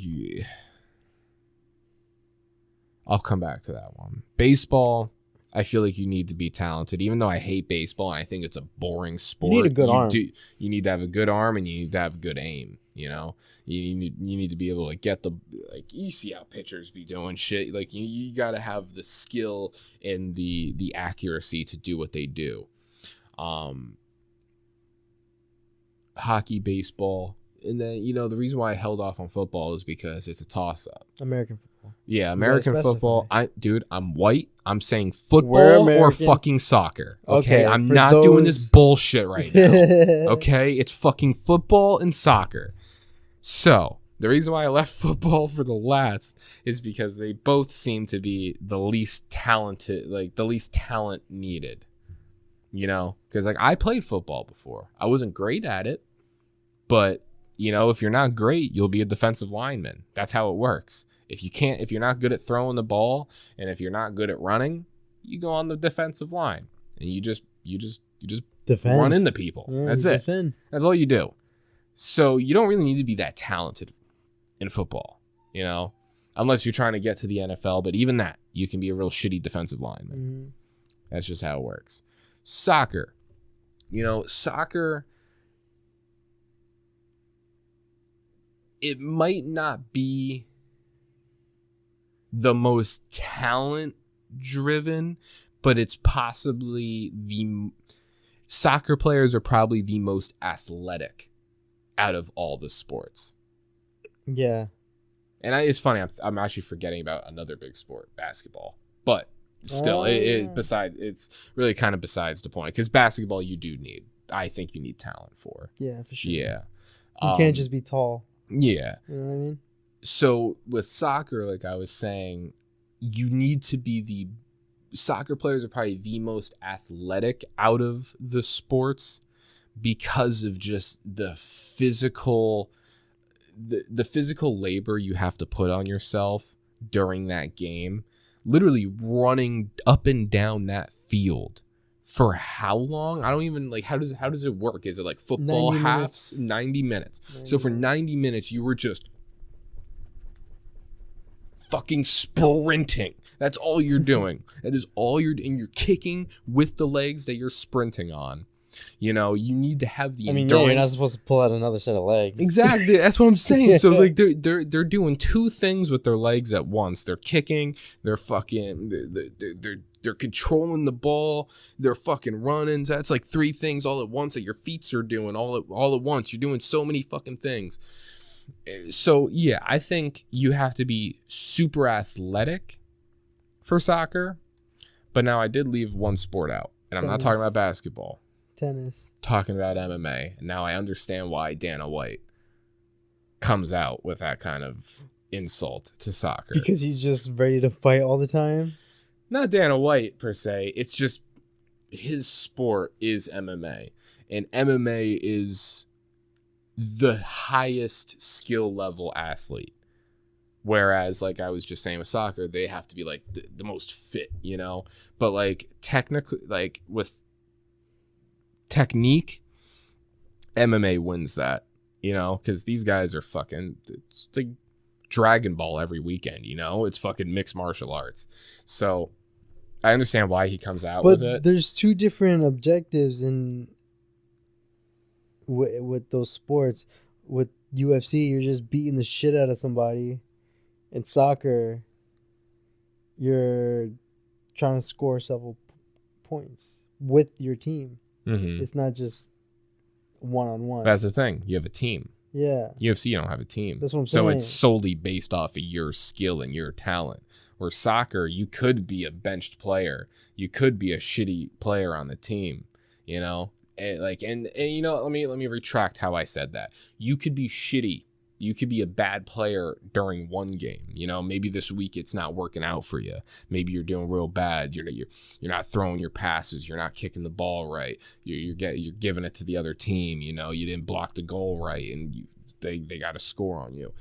I'll come back to that one. Baseball, I feel like you need to be talented, even though I hate baseball and I think it's a boring sport. You need a good arm. You need to have a good arm and you need to have good aim. You know, you need to be able to get you see how pitchers be doing shit. Like you got to have the skill and the accuracy to do what they do. Hockey, baseball, and then the reason why I held off on football is because it's a toss up. American football. Yeah, American specify. football. I'm white. I'm saying We're football or American. fucking soccer. Okay, I'm for not doing this bullshit right now. Okay, it's fucking football and soccer. So the reason why I left football for the last is because they both seem to be the least talented, like the least talent needed. Because I played football before. I wasn't great at it, but if you're not great, you'll be a defensive lineman. That's how it works. If you're not good at throwing the ball, and if you're not good at running, you go on the defensive line and you just Defend. run into people. Yeah, That's it. defend. That's all you do. So you don't really need to be that talented in football, unless you're trying to get to the NFL. But even that, you can be a real shitty defensive lineman. Mm-hmm. That's just how it works. Soccer. Soccer, it might not be the most talent driven, but it's possibly soccer players are probably the most athletic out of all the sports. Yeah. And it's funny, I'm actually forgetting about another big sport, basketball. But still, it's really kind of besides the point. Because basketball, I think you need talent for. Yeah, for sure. Yeah. You can't just be tall. Yeah. You know what I mean? So with soccer, like I was saying, you need to be soccer players are probably the most athletic out of the sports because of just the physical labor you have to put on yourself during that game. Literally running up and down that field for how long? I don't even like how does it work? Is it like football 90 halves? minutes. 90 minutes. So for 90 minutes you were just fucking sprinting. That's all you're doing. That is all you're doing. You're kicking with the legs that you're sprinting on. You know, you need to have the endurance. Yeah, you're not supposed to pull out another set of legs. Exactly. That's what I'm saying. So like they're doing two things with their legs at once. They're kicking, they're controlling the ball, they're fucking running. That's like three things all at once that your feet are doing all at once. You're doing so many fucking things. So yeah, I think you have to be super athletic for soccer. But now I did leave one sport out, and I'm not talking about basketball. Tennis. Talking about MMA. And now I understand why Dana White comes out with that kind of insult to soccer. Because he's just ready to fight all the time? Not Dana White per se. It's just his sport is MMA. And MMA is the highest skill level athlete. Whereas, like I was just saying with soccer, they have to be like the most fit, you know? But like technically, like with technique, MMA wins that, you know, because these guys are fucking, it's like Dragon Ball every weekend, you know, it's fucking mixed martial arts. So I understand why he comes out with it. But there's two different objectives in with those sports. With UFC, you're just beating the shit out of somebody. In soccer, you're trying to score several points with your team. Mm-hmm. It's not just one-on-one. That's the thing. You have a team. Yeah. UFC, you don't have a team. That's what I'm saying. So it's solely based off of your skill and your talent. Where soccer, you could be a benched player. You could be a shitty player on the team, you know? And you know, let me retract how I said that. You could be shitty. You could be a bad player during one game. You know, maybe this week it's not working out for you. Maybe you're doing real bad. You're not throwing your passes. You're not kicking the ball right. You're giving it to the other team. You know, you didn't block the goal right, and they got a score on you.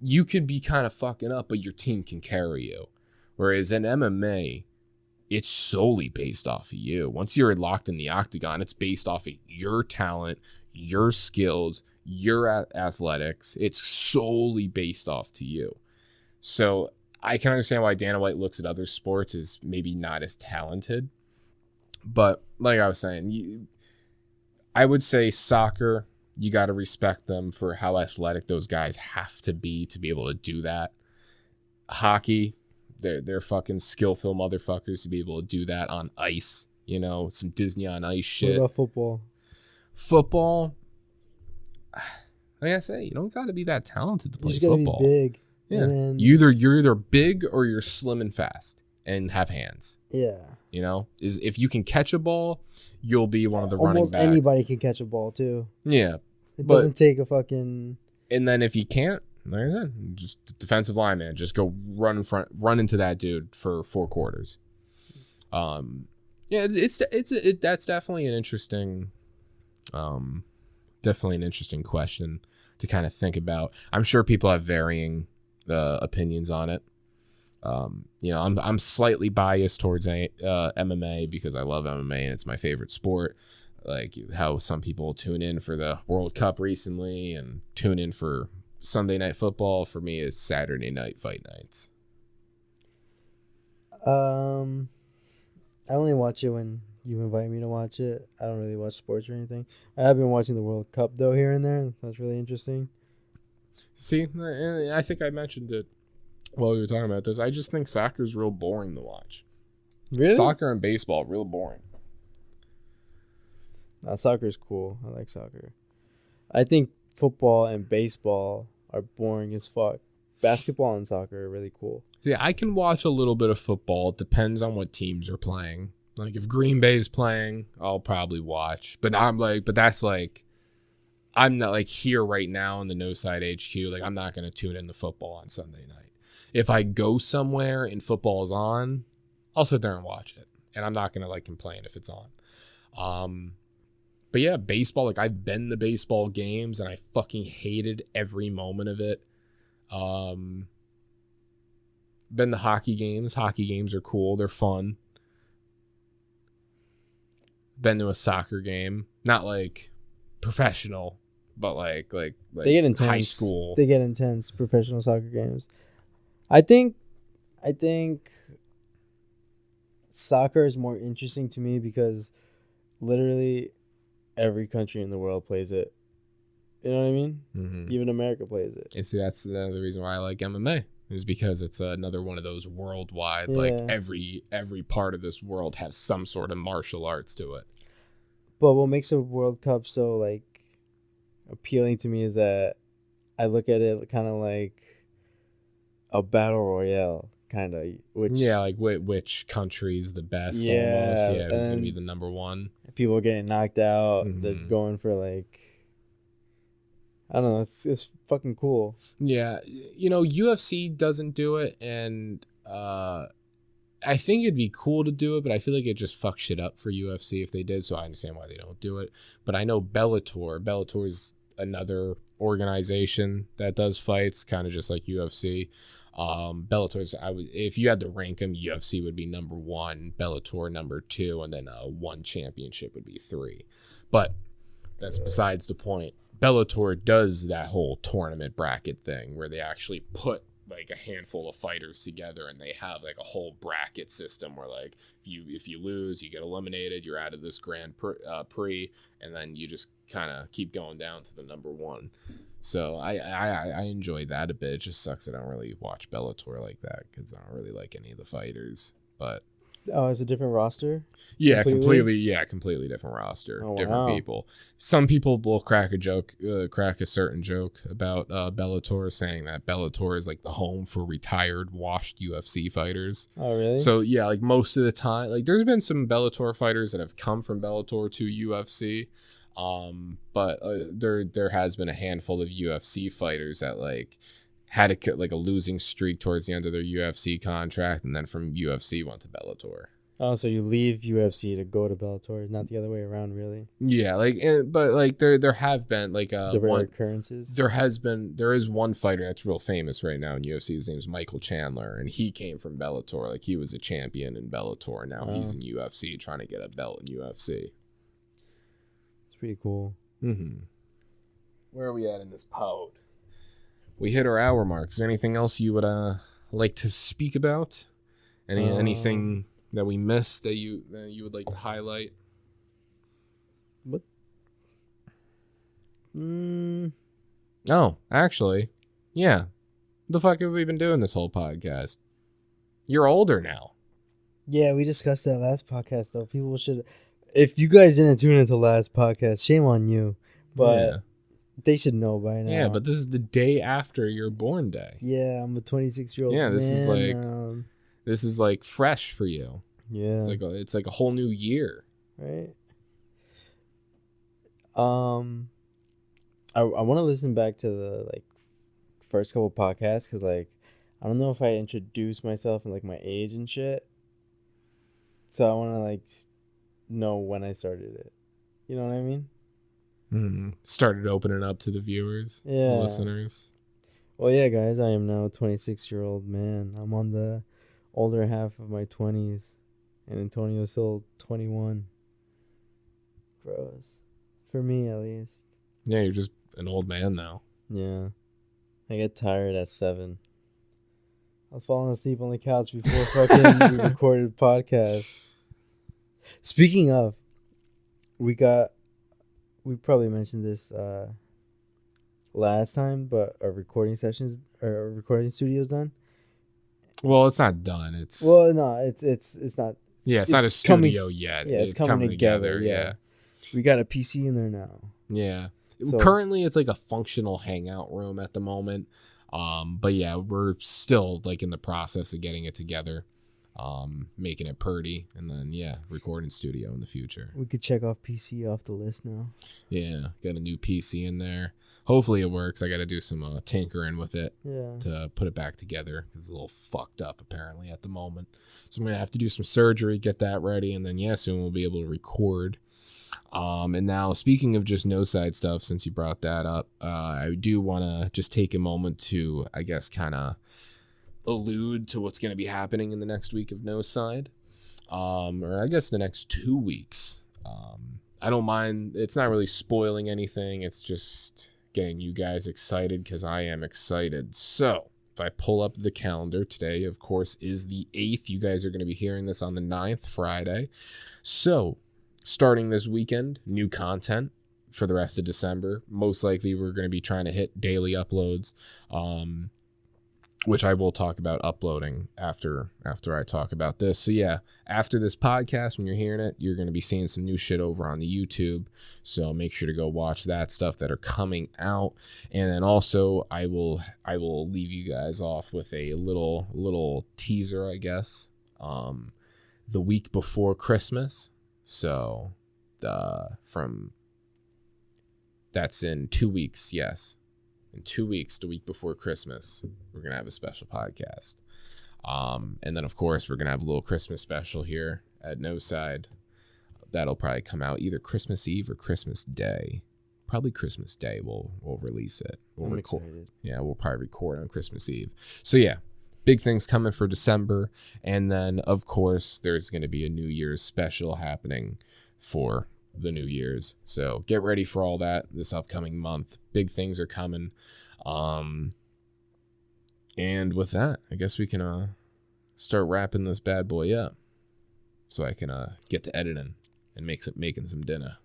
You could be kind of fucking up, but your team can carry you. Whereas in MMA, it's solely based off of you. Once you're locked in the octagon, it's based off of your talent, your skills, your athletics. It's solely based off to you. So I can understand why Dana White looks at other sports as maybe not as talented. But like I was saying, I would say soccer, you got to respect them for how athletic those guys have to be able to do that. Hockey, they're fucking skillful motherfuckers to be able to do that on ice. You know, some Disney on ice shit. What about football? Football, like I say, you don't got to be that talented to play You just gotta football. be big. Yeah, Then, you're either big or you're slim and fast and have hands. yeah. You know, if you can catch a ball, you'll be one of the running Almost backs. anybody can catch a ball too. Yeah, It but- doesn't take a fucking. and then if you can't, like I said, just defensive lineman, just go run into that dude for 4 quarters. Yeah, that's definitely an interesting. Definitely an interesting question to kind of think about. I'm sure people have varying opinions on it. You know, I'm slightly biased towards MMA because I love MMA and it's my favorite sport. Like how some people tune in for the World Cup recently and tune in for Sunday Night Football. For me, it's Saturday night fight nights. I only watch it when you invite me to watch it. I don't really watch sports or anything. I have been watching the World Cup though here and there. That's really interesting. See, I think I mentioned it while we were talking about this. I just think soccer's real boring to watch. Really? Soccer and baseball, real boring. Soccer's cool. I like soccer. I think football and baseball are boring as fuck. Basketball and soccer are really cool. See, I can watch a little bit of football. It depends on what teams are playing. Like if Green Bay's playing, I'll probably watch. But that's like I'm not like here right now in the Noside HQ. Like I'm not going to tune in to football on Sunday night. If I go somewhere and football is on, I'll sit there and watch it. And I'm not going to like complain if it's on. But yeah, baseball, like I've been to baseball games and I fucking hated every moment of it. Been to hockey games. Hockey games are cool. They're fun. Been to a soccer game. Not like professional, but like they get intense. High school. They get intense professional soccer games. I think soccer is more interesting to me because literally every country in the world plays it. You know what I mean? Mm-hmm. Even America plays it. And see, that's another reason why I like MMA is because it's another one of those worldwide, Yeah. like every part of this world has some sort of martial arts to it. But what makes a World Cup so like appealing to me is that I look at it kind of like a battle royale, kind of. Yeah, like which country's the best? Yeah, almost. Yeah, who's gonna and be the number one? People are getting knocked out. Mhm. They're going for like, I don't know. It's fucking cool. Yeah, you know, UFC doesn't do it, and I think it'd be cool to do it, but I feel like it just fucks shit up for UFC if they did, so I understand why they don't do it. But I know Bellator is another organization that does fights, kind of just like UFC. Bellator's, if you had to rank them, UFC would be number 1, Bellator number 2, and then one championship would be 3. But that's besides the point. Bellator does that whole tournament bracket thing where they actually put like a handful of fighters together and they have like a whole bracket system where like if you lose, you get eliminated, you're out of this Grand Prix, and then you just kind of keep going down to the number 1. So I enjoy that a bit. It just sucks that I don't really watch Bellator like that because I don't really like any of the fighters. But Oh, it's a different roster? yeah, Completely? completely different roster, Oh, different wow. people. Some people will crack a certain joke about Bellator, saying that Bellator is like the home for retired, washed UFC fighters. Oh, really? So yeah, like most of the time, like there's been some Bellator fighters that have come from Bellator to UFC, but there has been a handful of UFC fighters that like had a losing streak towards the end of their UFC contract, and then from UFC went to Bellator. Oh, so you leave UFC to go to Bellator, not the other way around, really? Yeah, but there have been like The rare occurrences? there is one fighter that's real famous right now in UFC. His name's Michael Chandler, and he came from Bellator. Like he was a champion in Bellator, and now he's in UFC trying to get a belt in UFC. It's pretty cool. Mm-hmm. Where are we at in this pod? We hit our hour mark. Is there anything else you would like to speak about? Anything that we missed that you would like to highlight? What? Oh, actually, yeah. What the fuck have we been doing this whole podcast? You're older now. Yeah, we discussed that last podcast, though. People should... If you guys didn't tune into last podcast, shame on you. But... Yeah. They should know by now. Yeah, but this is the day after your born day. Yeah, I'm a 26-year-old Yeah, man. This is like fresh for you. Yeah. It's like a whole new year. Right. I want to listen back to the like first couple podcasts because like I don't know if I introduced myself and like my age and shit. So I want to like know when I started it. You know what I mean? Mm-hmm. Started opening up to the viewers, Yeah. the listeners. Well, yeah, guys, I am now a 26-year-old man. I'm on the older half of my 20s, and Antonio's still 21. Gross. For me, at least. Yeah, you're just an old man now. Yeah. I get tired at 7. I was falling asleep on the couch before fucking we recorded podcast. Speaking of, we probably mentioned this last time, but our recording studio's done. Well, it's not done. It's Well, no, it's not. yeah, it's not a studio yet. Yeah, it's coming together. Yeah. We got a PC in there now. Yeah. So- Currently, it's like a functional hangout room at the moment. But yeah, we're still like in the process of getting it together. making it purty, and then recording studio in the future. We could check off PC off the list now. Yeah, got a new PC in there. Hopefully it works. I got to do some tinkering with it to put it back together. It's a little fucked up apparently at the moment. So I'm going to have to do some surgery, get that ready, and then soon we'll be able to record. And now speaking of just Noside stuff, since you brought that up, I do want to just take a moment to, I guess, kind of allude to what's going to be happening in the next week of Noside. Or I guess the next 2 weeks. I don't mind. It's not really spoiling anything. It's just getting you guys excited because I am excited. So if I pull up the calendar, today, of course, is the 8th. You guys are going to be hearing this on the 9th, Friday. So starting this weekend, new content for the rest of December. Most likely we're going to be trying to hit daily uploads, which I will talk about uploading after I talk about this. So after this podcast, when you're hearing it, you're going to be seeing some new shit over on the YouTube. So make sure to go watch that stuff that are coming out. And then also I will leave you guys off with a little teaser, I guess. The week before Christmas. So that's in 2 weeks, yes. In 2 weeks, the week before Christmas, we're going to have a special podcast. And then, of course, we're going to have a little Christmas special here at Noside. That'll probably come out either Christmas Eve or Christmas Day. Probably Christmas Day we'll release it. I'm excited. Yeah, we'll probably record on Christmas Eve. So, big things coming for December. And then, of course, there's going to be a New Year's special happening for the New Year's. So get ready for all that this upcoming month. Big things are coming. And with that, I guess we can start wrapping this bad boy up so I can get to editing and making some dinner.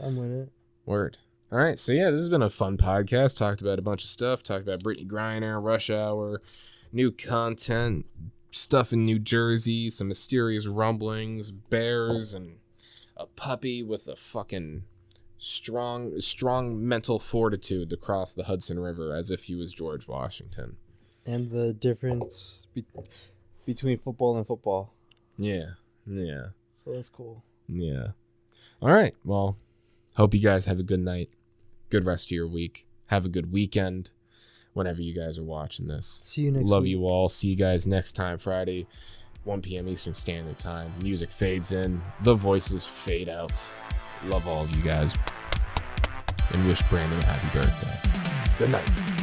I'm with it. Word. All right. So this has been a fun podcast. Talked about a bunch of stuff. Talked about Brittany Griner, Rush Hour, new content, stuff in New Jersey, some mysterious rumblings, bears, and a puppy with a fucking strong mental fortitude to cross the Hudson River as if he was George Washington. And the difference between football and football. Yeah. So that's cool. Yeah. All right. Well, hope you guys have a good night. Good rest of your week. Have a good weekend whenever you guys are watching this. See you next week. Love you all. See you guys next time, Friday, 1 p.m. Eastern Standard Time. Music fades in. The voices fade out. Love all of you guys. And wish Brandon a happy birthday. Good night.